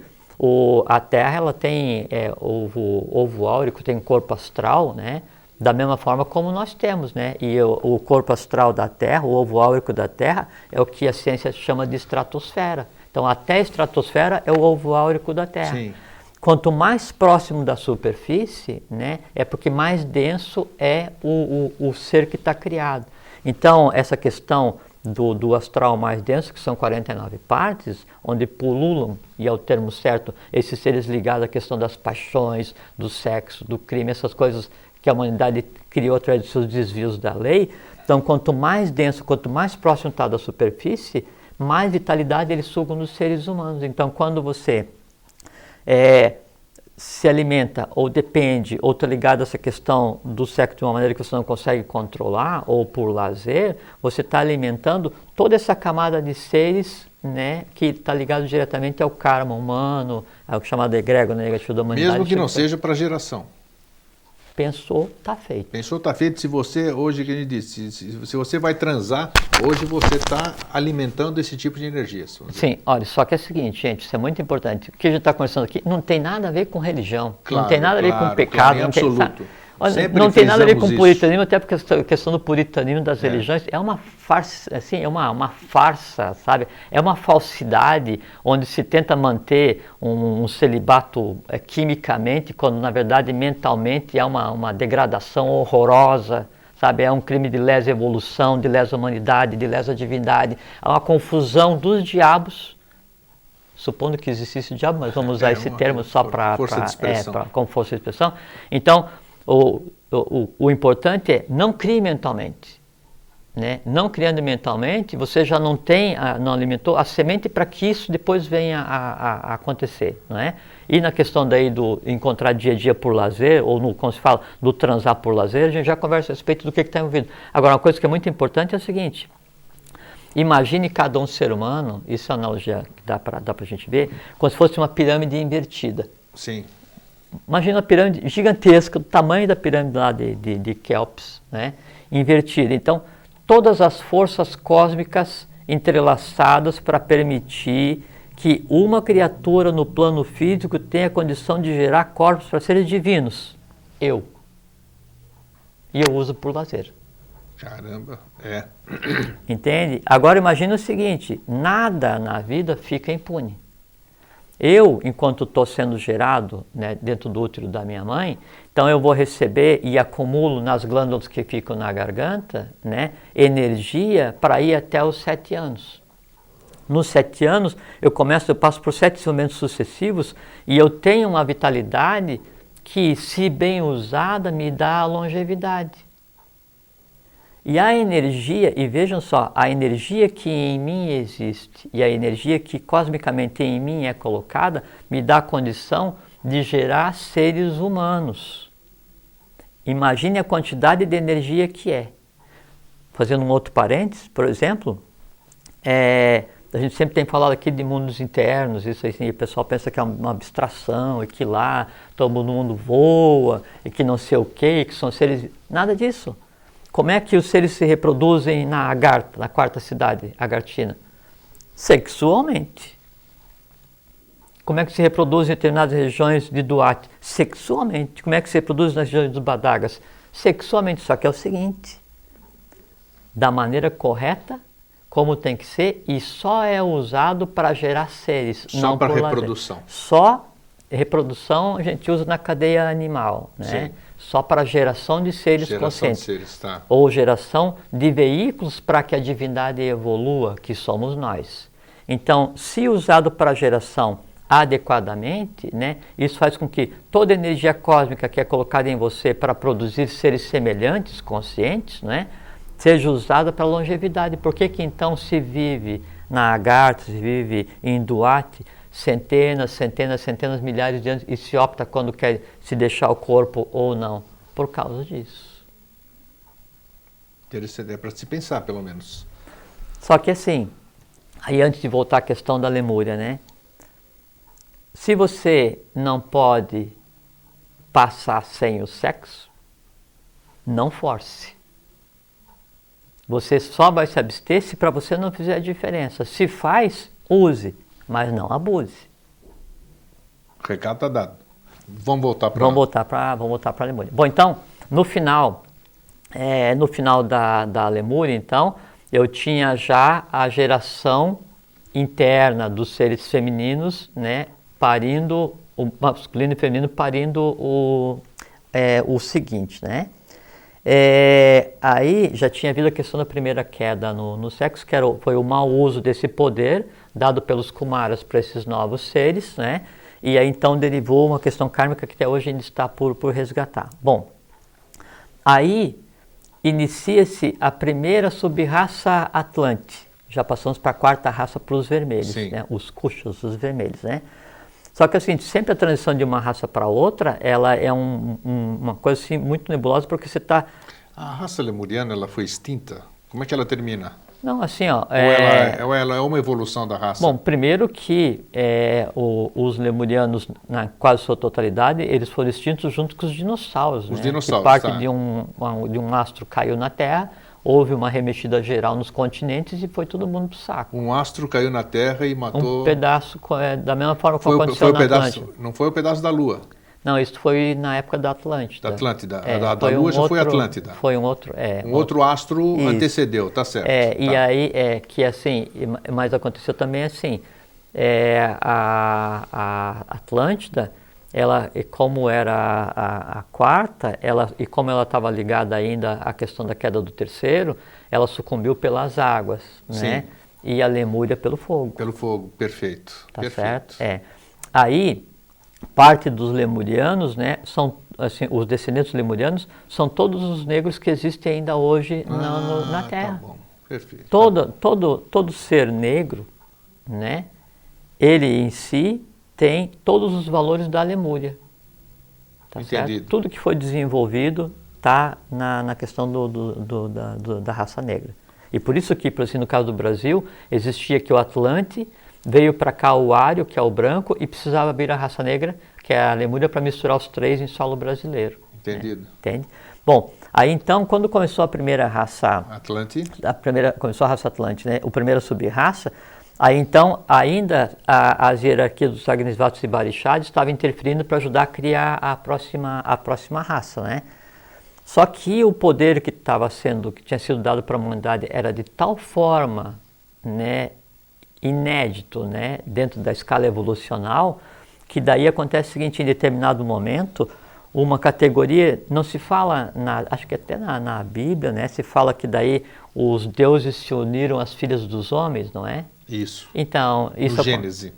a Terra ela tem ovo áurico, tem corpo astral, né? Da mesma forma como nós temos, né? E o corpo astral da Terra, o ovo áurico da Terra, é o que a ciência chama de estratosfera. Então até a estratosfera é o ovo áurico da Terra. Sim. Quanto mais próximo da superfície, né, é porque mais denso é o ser que está criado. Então, essa questão do astral mais denso, que são 49 partes, onde pululam, e é o termo certo, esses seres ligados à questão das paixões, do sexo, do crime, essas coisas que a humanidade criou através dos seus desvios da lei. Então, quanto mais denso, quanto mais próximo está da superfície, mais vitalidade eles sugam dos seres humanos. Então, quando você se alimenta ou depende ou está ligado a essa questão do sexo de uma maneira que você não consegue controlar ou por lazer, você está alimentando toda essa camada de seres, né, que está ligado diretamente ao karma humano, ao chamado egrégor negativo da humanidade. Mesmo que não seja para geração. Pensou, está feito. Pensou, está feito. Se você, hoje, que a gente disse, se você vai transar, hoje você está alimentando esse tipo de energia. Sim, olha, só que é o seguinte, gente, isso é muito importante. O que a gente está conversando aqui não tem nada a ver com religião, claro, não tem nada a ver com pecado. Não absoluto. Não tem nada a ver com puritanismo, até porque a questão do puritanismo das religiões é uma farsa, assim, é uma farsa, sabe? É uma falsidade onde se tenta manter um celibato quimicamente, quando na verdade mentalmente é uma degradação horrorosa, sabe? É um crime de lesa evolução, de lesa humanidade, de lesa divindade, é uma confusão dos diabos. Supondo que existisse o diabo, mas vamos usar esse termo só como força de expressão. Então, o importante é não crie mentalmente, né? Não criando mentalmente, você já não alimentou a semente para que isso depois venha a acontecer, não é? E na questão daí do encontrar dia a dia por lazer, ou como se fala, do transar por lazer, a gente já conversa a respeito do que está envolvido. Agora, uma coisa que é muito importante é o seguinte: imagine cada ser humano, isso é uma analogia que dá para a gente ver, como se fosse uma pirâmide invertida. Sim. Imagina uma pirâmide gigantesca, do tamanho da pirâmide lá de Kelps, né? Invertida. Então, todas as forças cósmicas entrelaçadas para permitir que uma criatura no plano físico tenha a condição de gerar corpos para seres divinos. E eu uso por lazer. Caramba, Entende? Agora imagina o seguinte, nada na vida fica impune. Eu, enquanto estou sendo gerado, né, dentro do útero da minha mãe, então eu vou receber e acumulo nas glândulas que ficam na garganta, né, energia para ir até os 7 anos. Nos 7 anos, eu passo por 7 desenvolvimentos sucessivos e eu tenho uma vitalidade que, se bem usada, me dá longevidade. E a energia, e vejam só, a energia que em mim existe e a energia que cosmicamente em mim é colocada, me dá a condição de gerar seres humanos. Imagine a quantidade de energia que é. Fazendo um outro parênteses, por exemplo, a gente sempre tem falado aqui de mundos internos, isso assim, o pessoal pensa que é uma abstração, e que lá todo mundo voa, e que não sei o quê, que são seres... Nada disso. Como é que os seres se reproduzem na Agartha, na quarta cidade agartina? Sexualmente. Como é que se reproduz em determinadas regiões de Duat? Sexualmente. Como é que se reproduz nas regiões dos Badagas? Sexualmente. Só que é o seguinte, da maneira correta, como tem que ser, e só é usado para gerar seres. Só para reprodução. Só reprodução a gente usa na cadeia animal, né? Sim. Só para geração de seres conscientes. De seres, tá. Ou geração de veículos para que a divindade evolua, que somos nós. Então, se usado para geração adequadamente, né, isso faz com que toda energia cósmica que é colocada em você para produzir seres semelhantes, conscientes, né, seja usada para longevidade. Por que que então se vive na Agartha, se vive em Duat, centenas, milhares de anos e se opta quando quer se deixar o corpo ou não? Por causa disso. Interessante, é para se pensar, pelo menos. Só que assim, aí antes de voltar à questão da Lemúria, né? Se você não pode passar sem o sexo, não force. Você só vai se abster se para você não fizer diferença. Se faz, use, mas não abuse. O recado está dado. Vamos voltar para a Lemúria. Bom, então, no final da Lemúria, então, eu tinha já a geração interna dos seres femininos, né, parindo, o masculino e o feminino parindo o seguinte, né? Aí já tinha havido a questão da primeira queda no sexo, que foi o mau uso desse poder dado pelos Kumaras para esses novos seres, né? E aí então derivou uma questão kármica que até hoje ainda está por resgatar. Bom, aí inicia-se a primeira subraça Atlante. Já passamos para a quarta raça para os vermelhos, né? Os Kushas, os vermelhos, né? Só que assim, sempre a transição de uma raça para outra, ela é uma coisa assim, muito nebulosa, porque você está... A raça lemuriana, ela foi extinta? Como é que ela termina? Não, assim, ó... Ou ela é uma evolução da raça? Bom, primeiro que os lemurianos, na quase sua totalidade, eles foram extintos junto com os dinossauros. Os dinossauros, que parte de um astro caiu na Terra, houve uma remexida geral nos continentes e foi todo mundo pro saco. Um astro caiu na Terra e matou... Um pedaço, da mesma forma que aconteceu na Atlântida. Não foi o pedaço da Lua? Não, isso foi na época da Atlântida. Da Atlântida. Da Lua já foi Atlântida. Foi um outro... outro astro isso. Antecedeu, tá certo. E aí, que assim, mas aconteceu também assim, a Atlântida, ela, como era a quarta, e como ela estava ligada ainda à questão da queda do terceiro, ela sucumbiu pelas águas, né? E a Lemúria pelo fogo. Pelo fogo, perfeito. Tá certo? Aí, parte dos lemurianos, né, são, assim, os descendentes lemurianos, são todos os negros que existem ainda hoje na Terra. Tá bom, perfeito. Todo ser negro, né, ele em si tem todos os valores da Lemúria. Tá certo? Tudo que foi desenvolvido está na questão da raça negra. E por isso que, assim, no caso do Brasil, existia que o Atlante, veio para cá o Ário, que é o branco, e precisava vir a raça negra, que é a Lemúria, para misturar os três em solo brasileiro. Entendido. Né? Entende? Bom, aí então, quando começou a primeira raça... Atlante. Começou a raça Atlante, né? A primeira sub-raça. Aí então, ainda as hierarquias dos Agnisvatos e Barixades estavam interferindo para ajudar a criar a próxima raça, né? Só que o poder que tinha sido dado para a humanidade era de tal forma, né, inédito, né, dentro da escala evolucional, que daí acontece o seguinte: em determinado momento, uma categoria, não se fala, acho que até na Bíblia, né, se fala que daí os deuses se uniram às filhas dos homens, não é? Isso. Então, No Gênesis.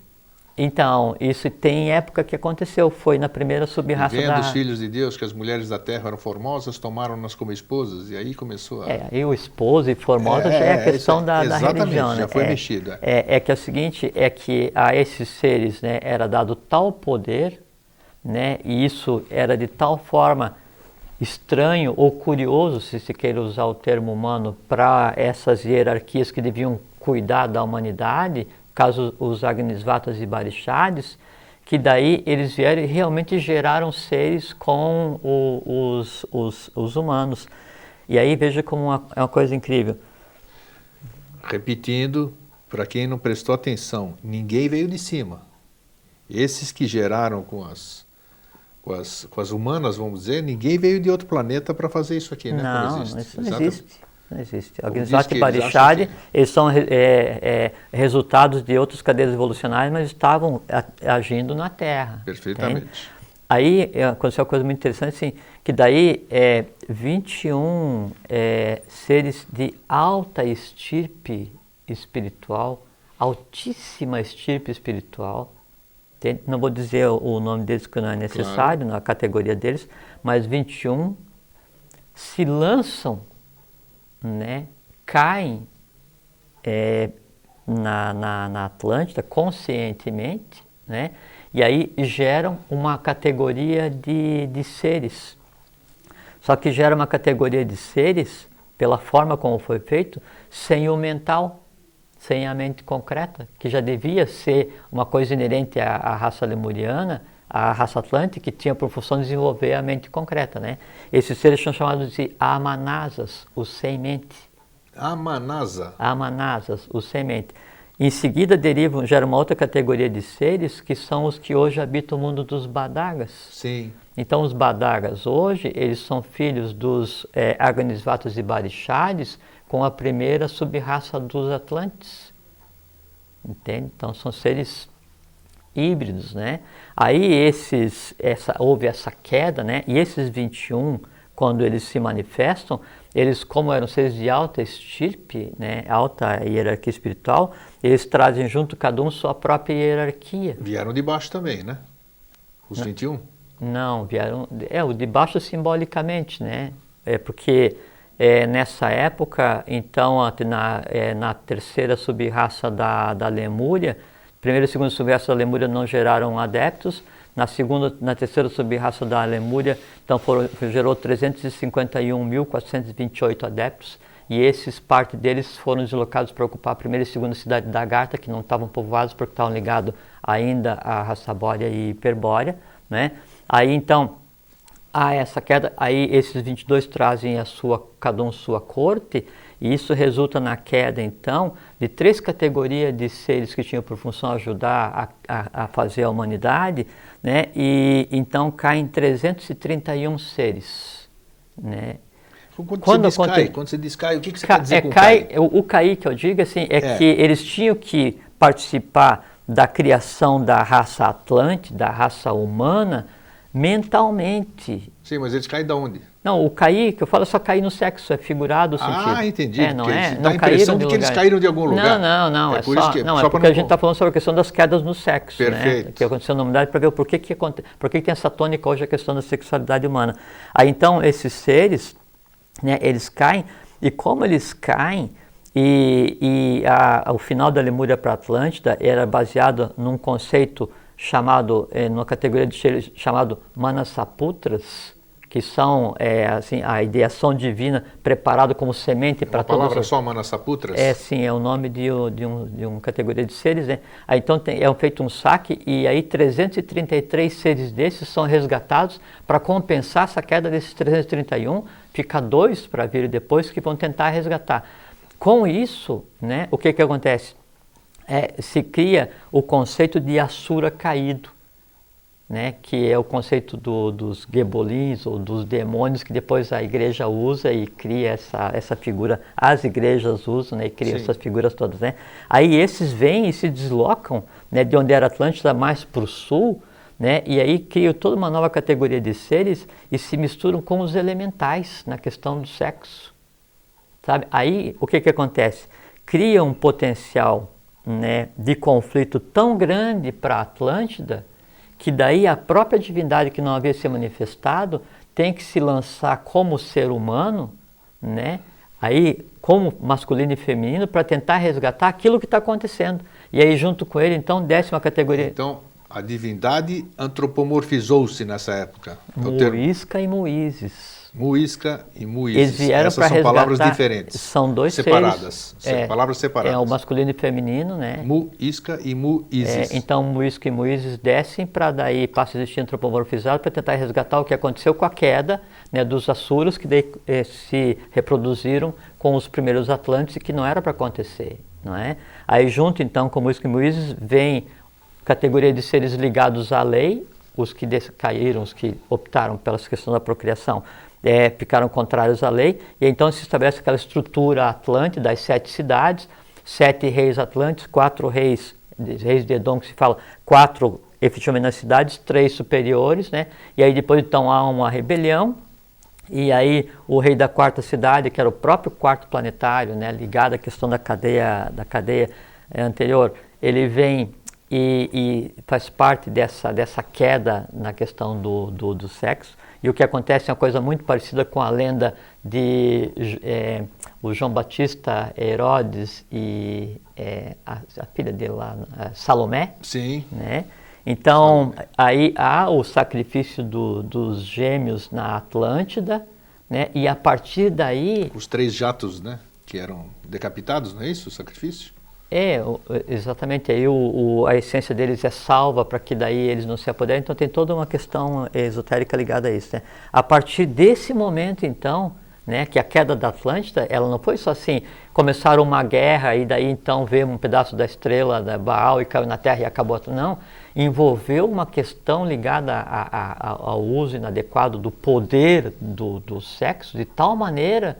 Então, isso tem época que aconteceu, foi na primeira sub-raça Vendo os filhos de Deus que as mulheres da terra eram formosas, tomaram-nas como esposas, e aí começou a... e o esposo e formosa já é a questão da religião, né? Já foi mexido. É que é o seguinte, é que a esses seres, né, era dado tal poder, né, e isso era de tal forma estranho ou curioso, se se queira usar o termo humano, para essas hierarquias que deviam cuidar da humanidade, caso os Agnisvatas e Barishadis, que daí eles vieram e realmente geraram seres com os humanos. E aí veja como é uma coisa incrível. Repetindo, para quem não prestou atenção, ninguém veio de cima. Esses que geraram com as humanas, vamos dizer, ninguém veio de outro planeta para fazer isso aqui, né? Não, existe. isso não existe. Não existe. Agnisvata e Barishad, eles são resultados de outras cadeias evolucionárias, mas estavam agindo na Terra. Perfeitamente. Entende? Aí aconteceu uma coisa muito interessante, assim, que daí 21 seres de alta estirpe espiritual, altíssima estirpe espiritual, não vou dizer o nome deles que não é necessário, na categoria deles, mas 21 se lançam, né, caem na Atlântida conscientemente, né, e aí geram uma categoria de seres. Só que gera uma categoria de seres, pela forma como foi feito, sem o mental, sem a mente concreta, que já devia ser uma coisa inerente à raça lemuriana, à raça atlântica, que tinha por função desenvolver a mente concreta, né? Esses seres são chamados de Amanasas, os sem mente. Amanasas, os sem mente. Em seguida gera uma outra categoria de seres que são os que hoje habitam o mundo dos Badagas. Sim. Então os Badagas hoje, eles são filhos dos Agnisvatas e Barishadis com a primeira sub-raça dos Atlantes. Entende? Então são seres híbridos, né? Aí houve essa queda, né? E esses 21, quando eles se manifestam, eles, como eram seres de alta estirpe, né, alta hierarquia espiritual, eles trazem junto cada um sua própria hierarquia. Vieram de baixo também, né? Os 21? Não, vieram... o de baixo simbolicamente, né? Porque nessa época, então, na terceira sub-raça da Lemúria, primeira e segunda sub-raça da Lemúria não geraram adeptos, na terceira sub-raça da Lemúria, então gerou 351.428 adeptos, e parte deles foram deslocados para ocupar a primeira e segunda cidade da Agartha, que não estavam povoados porque estavam ligados ainda à raça Bórea e Hiperbórea, né? Aí então, há essa queda, aí esses 22 trazem cada um sua corte, e isso resulta na queda, então, de 3 categorias de seres que tinham por função ajudar a fazer a humanidade, né? E então caem 331 seres, né? Quando você diz cai, o que você quer dizer com cai? O cair que eu digo assim, que eles tinham que participar da criação da raça Atlante, da raça humana, mentalmente. Sim, mas eles caem de onde? Não, o cair, que eu falo, é só cair no sexo, é figurado o sentido. Ah, entendi. Não dá a impressão de que eles caíram de algum lugar. Não, é porque a gente está falando sobre a questão das quedas no sexo, perfeito, né? Que aconteceu na humanidade, para ver por que tem essa tônica hoje a questão da sexualidade humana. Aí então esses seres, né, eles caem, e como eles caem, o final da Lemúria para a Atlântida era baseado num conceito chamado, numa categoria de seres chamado Manasaputras, que são assim, a ideação divina preparada como semente para todos. A palavra só, Manasaputras? Sim, é o nome de uma categoria de seres, né? Aí então feito um saque, e aí 333 seres desses são resgatados para compensar essa queda desses 331, fica 2 para vir depois que vão tentar resgatar. Com isso, né, o que acontece? Se cria o conceito de Asura caído, né, que é o conceito dos Gebolins ou dos demônios que depois a igreja usa e cria essa figura, as igrejas usam, né, e criam essas figuras todas, né. Aí esses vêm e se deslocam, né, de onde era Atlântida mais para o sul, né, e aí criam toda uma nova categoria de seres e se misturam com os elementais na questão do sexo, sabe? Aí o que acontece? Cria um potencial né, de conflito tão grande para a Atlântida, que daí a própria divindade que não havia se manifestado tem que se lançar como ser humano, né, aí como masculino e feminino, para tentar resgatar aquilo que está acontecendo. E aí junto com ele, então, 10ª categoria. Então, a divindade antropomorfizou-se nessa época. Muisca e Muízes. Muisca e Muízes. Eles vieram para resgatar. São palavras diferentes. São dois separadas. Seres. Palavras separadas. É o masculino e feminino, né? Muisca e Muízes. Então, Muisca e Muízes descem para daí passa a existir antropomorfizado para tentar resgatar o que aconteceu com a queda, né, dos Assuros, que daí, se reproduziram com os primeiros Atlantes e que não era para acontecer, não é? Aí junto, então, com Muisca e Muízes, vem categoria de seres ligados à lei, os que caíram, os que optaram pela questão da procriação, ficaram contrários à lei, e então se estabelece aquela estrutura atlântica das 7 cidades, 7 reis atlantes, 4 reis de Edom, que se fala, 4 efetivamente nas cidades, 3 superiores, né? E aí depois então há uma rebelião, e aí o rei da 4ª cidade, que era o próprio 4º planetário, né, ligado à questão da cadeia anterior, ele vem e faz parte dessa queda na questão do sexo. E o que acontece é uma coisa muito parecida com a lenda de o João Batista Herodes e a filha dele lá, Salomé. Sim. Né? Então, aí há o sacrifício dos gêmeos na Atlântida, né? E a partir daí... Os 3 jatos, né? Que eram decapitados, não é isso o sacrifício? Exatamente, aí a essência deles é salva para que daí eles não se apoderem, então tem toda uma questão esotérica ligada a isso, né? A partir desse momento, então, né, que a queda da Atlântida, ela não foi só assim, começaram uma guerra e daí então veio um pedaço da estrela da Baal e caiu na Terra e acabou, não, envolveu uma questão ligada ao uso inadequado do poder do sexo, de tal maneira,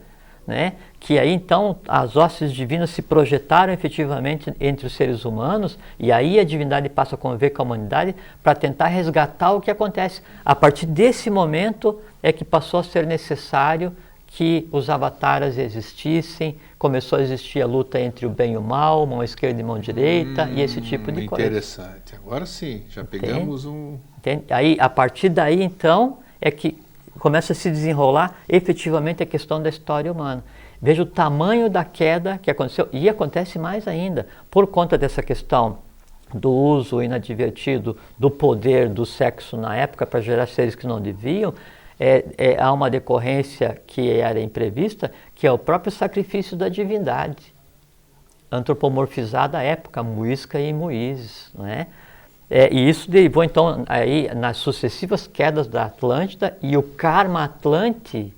né, que aí então as hostes divinas se projetaram efetivamente entre os seres humanos, e aí a divindade passa a conviver com a humanidade para tentar resgatar o que acontece. A partir desse momento é que passou a ser necessário que os avataras existissem, começou a existir a luta entre o bem e o mal, mão esquerda e mão direita, e esse tipo de coisa. Interessante. Agora sim, já pegamos Entende? Aí, a partir daí então é que começa a se desenrolar efetivamente a questão da história humana. Veja o tamanho da queda que aconteceu, e acontece mais ainda, por conta dessa questão do uso inadvertido do poder do sexo na época para gerar seres que não deviam, há uma decorrência que era imprevista, que é o próprio sacrifício da divindade, antropomorfizada à época, Muisca e Muízes, não é? E isso derivou, então, aí, nas sucessivas quedas da Atlântida, e o karma Atlante,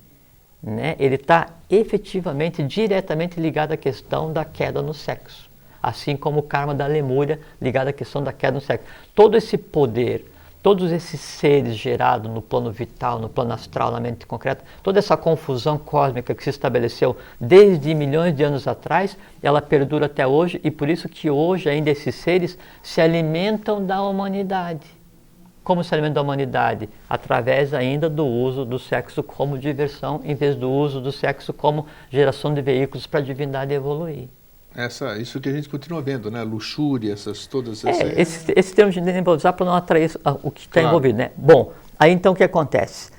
né, ele está efetivamente, diretamente ligado à questão da queda no sexo. Assim como o karma da Lemúria, ligado à questão da queda no sexo. Todo esse poder, todos esses seres gerados no plano vital, no plano astral, na mente concreta, toda essa confusão cósmica que se estabeleceu desde milhões de anos atrás, ela perdura até hoje, e por isso que hoje ainda esses seres se alimentam da humanidade. Como se alimentam da humanidade? Através ainda do uso do sexo como diversão, em vez do uso do sexo como geração de veículos para a divindade evoluir. Isso que a gente continua vendo, né? Luxúria, todas essas... Esse termo de nem vou usar para não atrair o que está envolvido, né? Bom, aí então o que acontece?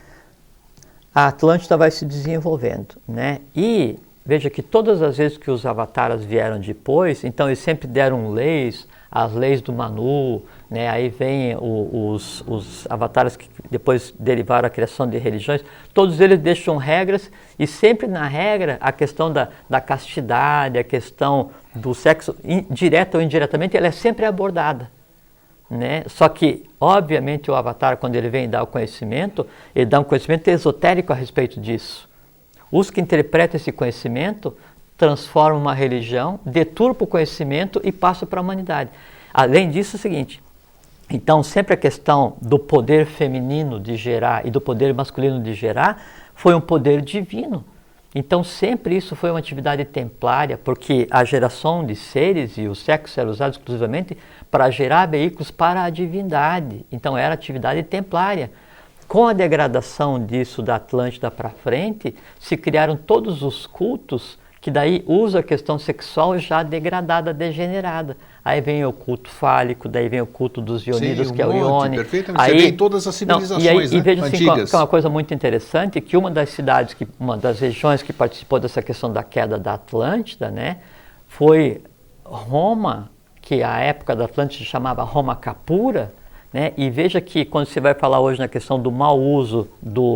A Atlântida vai se desenvolvendo, né? E veja que todas as vezes que os avataras vieram depois, então eles sempre deram leis, as leis do Manu, né? Aí vem os avatares que depois derivaram a criação de religiões, todos eles deixam regras, e sempre na regra a questão da castidade, a questão do sexo, direta ou indiretamente, ela é sempre abordada, né? Só que, obviamente, o avatar, quando ele vem dar o conhecimento, ele dá um conhecimento esotérico a respeito disso. Os que interpretam esse conhecimento transformam uma religião, deturpam o conhecimento e passam para a humanidade. Além disso, é o seguinte, então sempre a questão do poder feminino de gerar e do poder masculino de gerar foi um poder divino. Então sempre isso foi uma atividade templária, porque a geração de seres e o sexo era usado exclusivamente para gerar veículos para a divindade. Então era atividade templária. Com a degradação disso da Atlântida para frente, se criaram todos os cultos que daí usa a questão sexual já degradada, degenerada. Aí vem o culto fálico, daí vem o culto dos ionidos, que é o Ione. Perfeitamente. Aí, você vê em todas as civilizações, e veja assim, antigas. que é uma coisa muito interessante, que uma das cidades, uma das regiões que participou dessa questão da queda da Atlântida, né, foi Roma, que a época da Atlântida se chamava Roma Capura, né, e veja que quando você vai falar hoje na questão do mau uso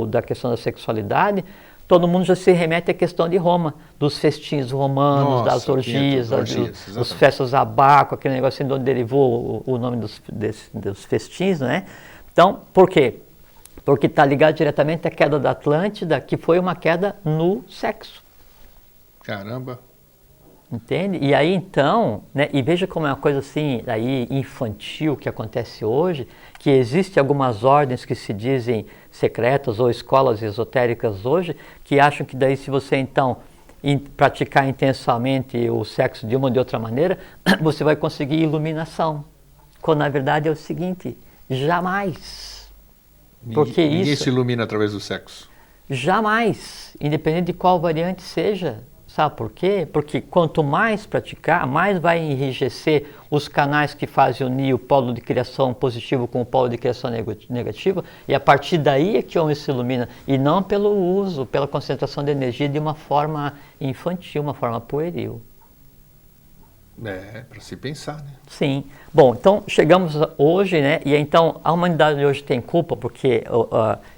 da questão da sexualidade, todo mundo já se remete à questão de Roma, dos festins romanos, das orgias, das festas abaco, aquele negócio de onde derivou o nome dos festins, né? Então, por quê? Porque está ligado diretamente à queda da Atlântida, que foi uma queda no sexo. Caramba! Entende? E aí então, né, e veja como é uma coisa assim, aí infantil que acontece hoje, que existem algumas ordens que se dizem secretas ou escolas esotéricas hoje, que acham que daí se você então praticar intensamente o sexo de uma ou de outra maneira, você vai conseguir iluminação. Quando na verdade é o seguinte, jamais. Porque ninguém se ilumina através do sexo. Jamais, independente de qual variante seja. Sabe por quê? Porque quanto mais praticar, mais vai enrijecer os canais que fazem unir o polo de criação positivo com o polo de criação negativa, e a partir daí é que o homem se ilumina, e não pelo uso, pela concentração de energia de uma forma infantil, uma forma pueril. É, para se pensar, né? Sim. Bom, então chegamos hoje, né? E então a humanidade hoje tem culpa, porque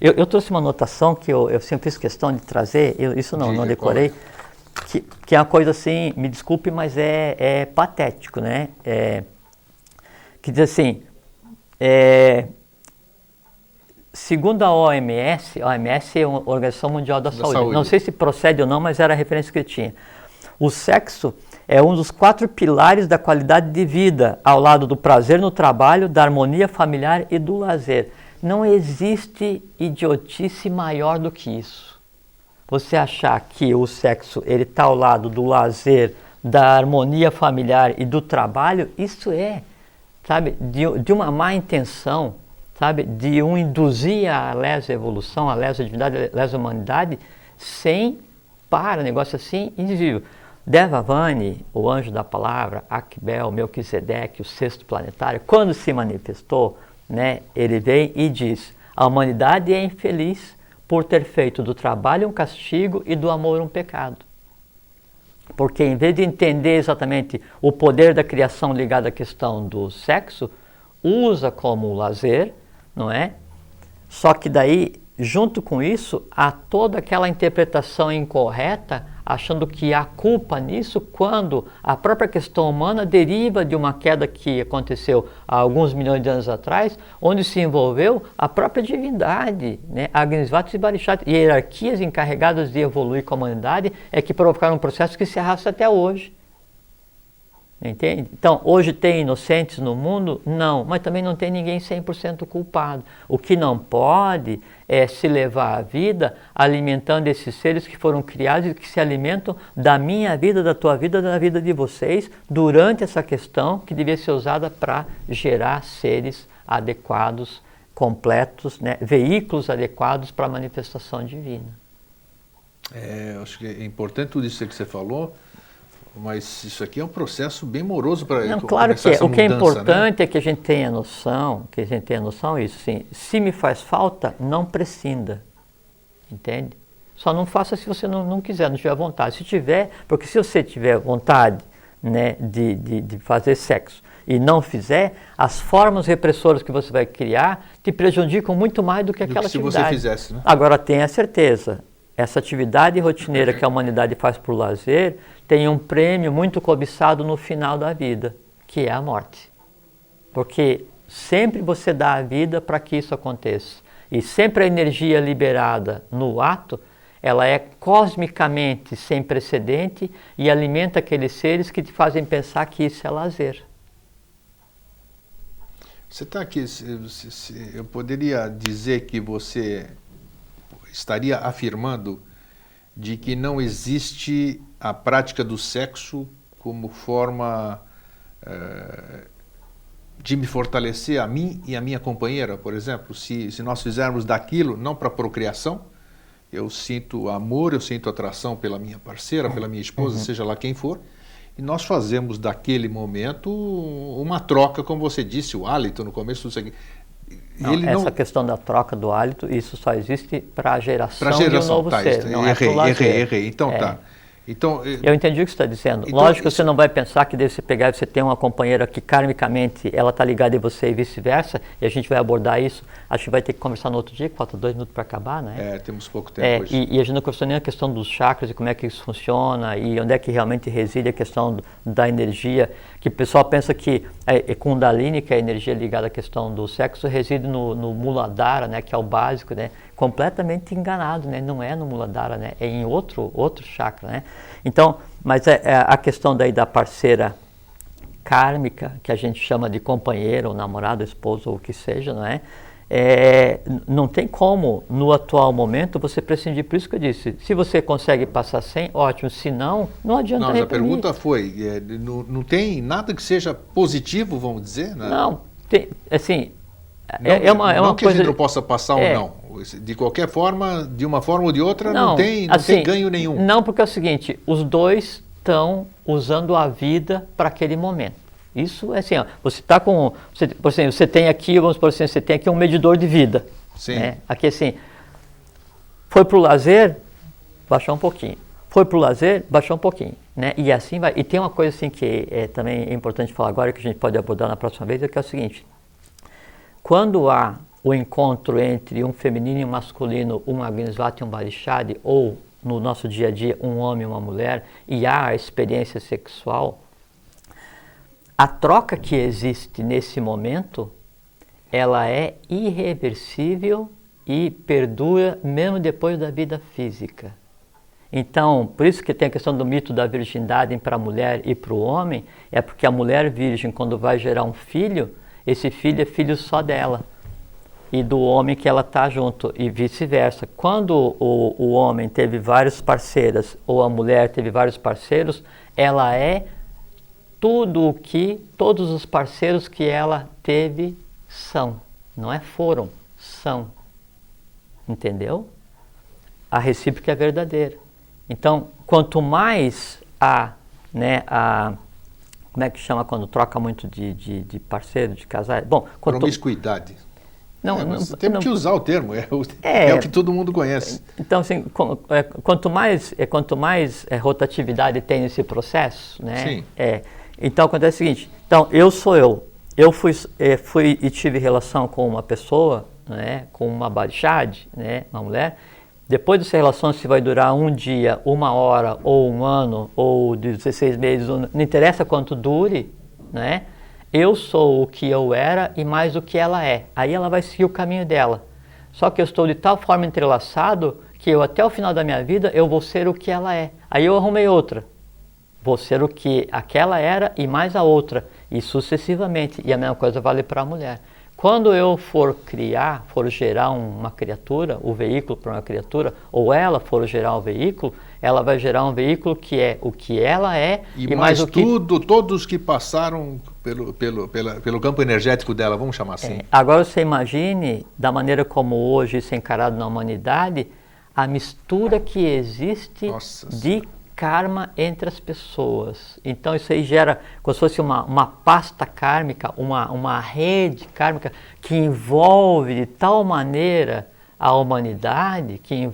eu trouxe uma anotação que eu sempre fiz questão de trazer, isso não decorei. Que é uma coisa assim, me desculpe, mas é patético, né? Que diz assim, segundo a OMS é a Organização Mundial da Saúde, não sei se procede ou não, mas era a referência que tinha. O sexo é um dos 4 pilares da qualidade de vida, ao lado do prazer no trabalho, da harmonia familiar e do lazer. Não existe idiotice maior do que isso. Você achar que o sexo ele está ao lado do lazer, da harmonia familiar e do trabalho, isso sabe, de uma má intenção, sabe, de induzir a lesa evolução, a lesa divindade, a lesa humanidade, sem negócio assim, indizível. Devavani, o anjo da palavra, Akbel, Melquisedeque, o sexto planetário, quando se manifestou, né, ele vem e diz, a humanidade é infeliz por ter feito do trabalho um castigo e do amor um pecado. Porque em vez de entender exatamente o poder da criação ligado à questão do sexo, usa como lazer, não é? Só que daí, junto com isso, há toda aquela interpretação incorreta, achando que há culpa nisso, quando a própria questão humana deriva de uma queda que aconteceu há alguns milhões de anos atrás, onde se envolveu a própria divindade, né? Agnisvatis e Barishatis, e hierarquias encarregadas de evoluir com a humanidade, que provocaram um processo que se arrasta até hoje. Entende? Então, hoje tem inocentes no mundo? Não, mas também não tem ninguém 100% culpado. O que não pode é se levar a vida alimentando esses seres que foram criados e que se alimentam da minha vida, da tua vida, da vida de vocês, durante essa questão que devia ser usada para gerar seres adequados, completos, né? Veículos adequados para a manifestação divina. Eu acho que é importante tudo isso que você falou, mas isso aqui é um processo bem moroso para começar claro que essa o que é mudança, importante, né? é que a gente tenha noção, isso, sim. Se me faz falta, não prescinda, entende? Só não faça se você não quiser, não tiver vontade. Se tiver, porque se você tiver vontade, né, de fazer sexo e não fizer, as formas repressoras que você vai criar te prejudicam muito mais do que aquela atividade. Se você fizesse, né? Agora tenha certeza, essa atividade rotineira que a humanidade faz por lazer tem um prêmio muito cobiçado no final da vida, que é a morte. Porque sempre você dá a vida para que isso aconteça. E sempre a energia liberada no ato, ela é cosmicamente sem precedente e alimenta aqueles seres que te fazem pensar que isso é lazer. Você está aqui, eu poderia dizer que você estaria afirmando de que não existe a prática do sexo como forma de me fortalecer a mim e a minha companheira, por exemplo, se nós fizermos daquilo, não para procriação, eu sinto amor, eu sinto atração pela minha parceira, pela minha esposa, seja lá quem for, e nós fazemos daquele momento uma troca, como você disse, o hálito no começo, essa questão da troca do hálito, isso só existe para a geração de um novo tá, ser, não é pro lazer. Errei. Então tá. Então, eu entendi o que você está dizendo. Então, lógico que você não vai pensar que deve você pegar e você tem uma companheira que karmicamente ela está ligada em você e vice-versa, e a gente vai abordar isso. Acho que vai ter que conversar no outro dia, falta 2 minutos para acabar, né? Temos pouco tempo hoje. E a gente não conversou nem a questão dos chakras e como é que isso funciona e onde é que realmente reside a questão da energia, que o pessoal pensa que Kundalini, que é a energia ligada à questão do sexo, reside no Muladhara, né, que é o básico, né? Completamente enganado, né? Não é no Muladhara, né? É em outro chakra, né? Então, mas a questão daí da parceira kármica, que a gente chama de companheira, ou namorado, esposo, ou o que seja, não é? Não tem como, no atual momento, você prescindir. Por isso que eu disse, se você consegue passar sem, ótimo, se não, não adianta reprimir. A pergunta foi, não tem nada que seja positivo, vamos dizer? Né? Não, tem, assim, uma que coisa... a gente não possa passar ou não. De qualquer forma, de uma forma ou de outra, não tem ganho nenhum. Não, porque é o seguinte, os dois estão usando a vida para aquele momento. Isso é assim, ó, você está com, por exemplo, você tem aqui, vamos por assim, você tem aqui um medidor de vida. Sim. Né? Aqui assim, foi para o lazer, baixou um pouquinho. Foi para o lazer, baixou um pouquinho. Né? E assim vai. E tem uma coisa assim que também é importante falar agora, que a gente pode abordar na próxima vez, que é o seguinte. Quando há o encontro entre um feminino e um masculino, um Agnisvata e um Varishadi, ou no nosso dia a dia, um homem e uma mulher, e há a experiência sexual, a troca que existe nesse momento, ela é irreversível e perdura mesmo depois da vida física. Então, por isso que tem a questão do mito da virgindade para a mulher e para o homem, é porque a mulher virgem, quando vai gerar um filho, esse filho é filho só dela e do homem que ela está junto, e vice-versa. Quando o homem teve várias parceiras ou a mulher teve vários parceiros, ela é tudo o que todos os parceiros que ela teve são. Não é foram, são. Entendeu? A recíproca é verdadeira. Então, quanto mais como é que chama quando troca muito de parceiro, de casais? Bom, promiscuidade. Temos que usar o termo, é o que todo mundo conhece. Então, assim, quanto mais rotatividade tem nesse processo, né? Sim. Então, acontece o seguinte, então, eu sou eu. Eu fui e tive relação com uma pessoa, né, com uma Varishadi, né, uma mulher. Depois dessa relação, se vai durar um dia, 1 hora, ou 1 ano, ou 16 meses, não interessa quanto dure, né? Eu sou o que eu era e mais o que ela é. Aí ela vai seguir o caminho dela. Só que eu estou de tal forma entrelaçado que eu, até o final da minha vida, eu vou ser o que ela é. Aí eu arrumei outra. Vou ser o que aquela era e mais a outra. E sucessivamente. E a mesma coisa vale para a mulher. Quando eu for gerar uma criatura, o veículo para uma criatura, ou ela for gerar um veículo, ela vai gerar um veículo que é o que ela é e mais o que... todos que passaram pelo campo energético dela, vamos chamar assim. Agora você imagine, da maneira como hoje isso é encarado na humanidade, a mistura que existe de karma entre as pessoas. Então isso aí gera como se fosse uma pasta kármica, uma rede kármica que envolve de tal maneira a humanidade, que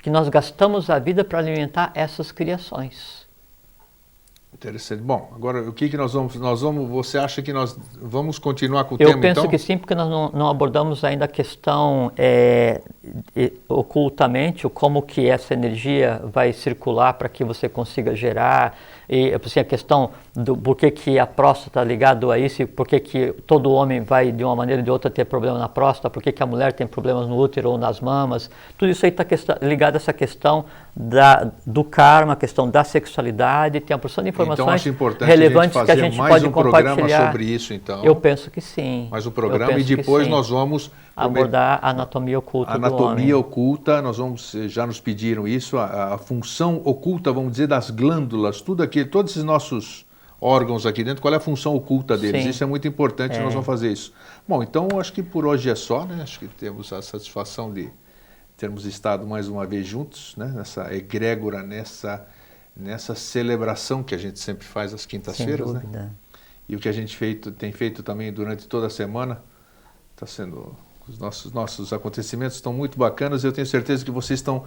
nós gastamos a vida para alimentar essas criações. Interessante. Bom, agora o que nós vamos, você acha que nós vamos continuar com o tema, então? Eu penso que sim, porque nós não abordamos ainda a questão ocultamente, como que essa energia vai circular para que você consiga gerar, e assim, a questão do porquê que a próstata está ligada a isso, porquê que todo homem vai de uma maneira ou de outra ter problema na próstata, porquê que a mulher tem problemas no útero ou nas mamas, tudo isso aí está ligado a essa questão do karma, a questão da sexualidade, tem uma porção de informações relevantes que a gente pode compartilhar. Sobre isso, então. Eu penso que sim. Mais um programa e depois nós vamos abordar a anatomia oculta do homem. Anatomia oculta, já nos pediram isso, a função oculta, vamos dizer, das glândulas, tudo aquilo, todos esses nossos órgãos aqui dentro, qual é a função oculta deles? Sim. Isso é muito importante, nós vamos fazer isso. Bom, então acho que por hoje é só, né? Acho que temos a satisfação de termos estado mais uma vez juntos, né, nessa egrégora, nessa celebração que a gente sempre faz às quintas-feiras, né? E o que a gente tem feito também durante toda a semana, está sendo, os nossos acontecimentos estão muito bacanas. Eu tenho certeza que vocês estão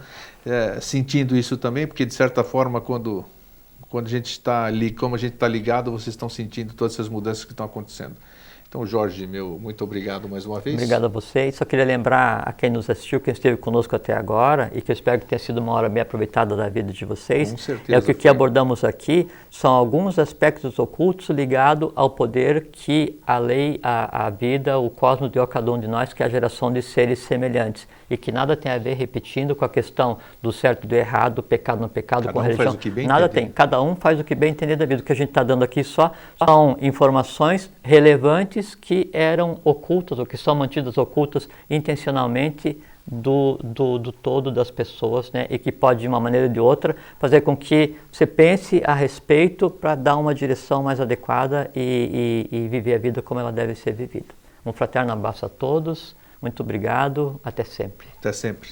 sentindo isso também, porque de certa forma quando a gente está ali, como a gente está ligado, vocês estão sentindo todas essas mudanças que estão acontecendo. Então, Jorge, muito obrigado mais uma vez. Obrigado a vocês. Só queria lembrar a quem nos assistiu, quem esteve conosco até agora, e que eu espero que tenha sido uma hora bem aproveitada da vida de vocês. Com certeza. O que abordamos aqui são alguns aspectos ocultos ligados ao poder que a lei, a vida, o cosmos deu a cada um de nós, que é a geração de seres semelhantes. E que nada tem a ver, repetindo, com a questão do certo e do errado, do pecado no pecado, com a religião. Faz o que bem nada entender. tem. Cada um faz o que bem entender da vida. O que a gente está dando aqui só são informações relevantes que eram ocultas, ou que são mantidas ocultas intencionalmente do todo das pessoas, né? E que pode, de uma maneira ou de outra, fazer com que você pense a respeito para dar uma direção mais adequada e viver a vida como ela deve ser vivida. Um fraterno abraço a todos. Muito obrigado, até sempre. Até sempre.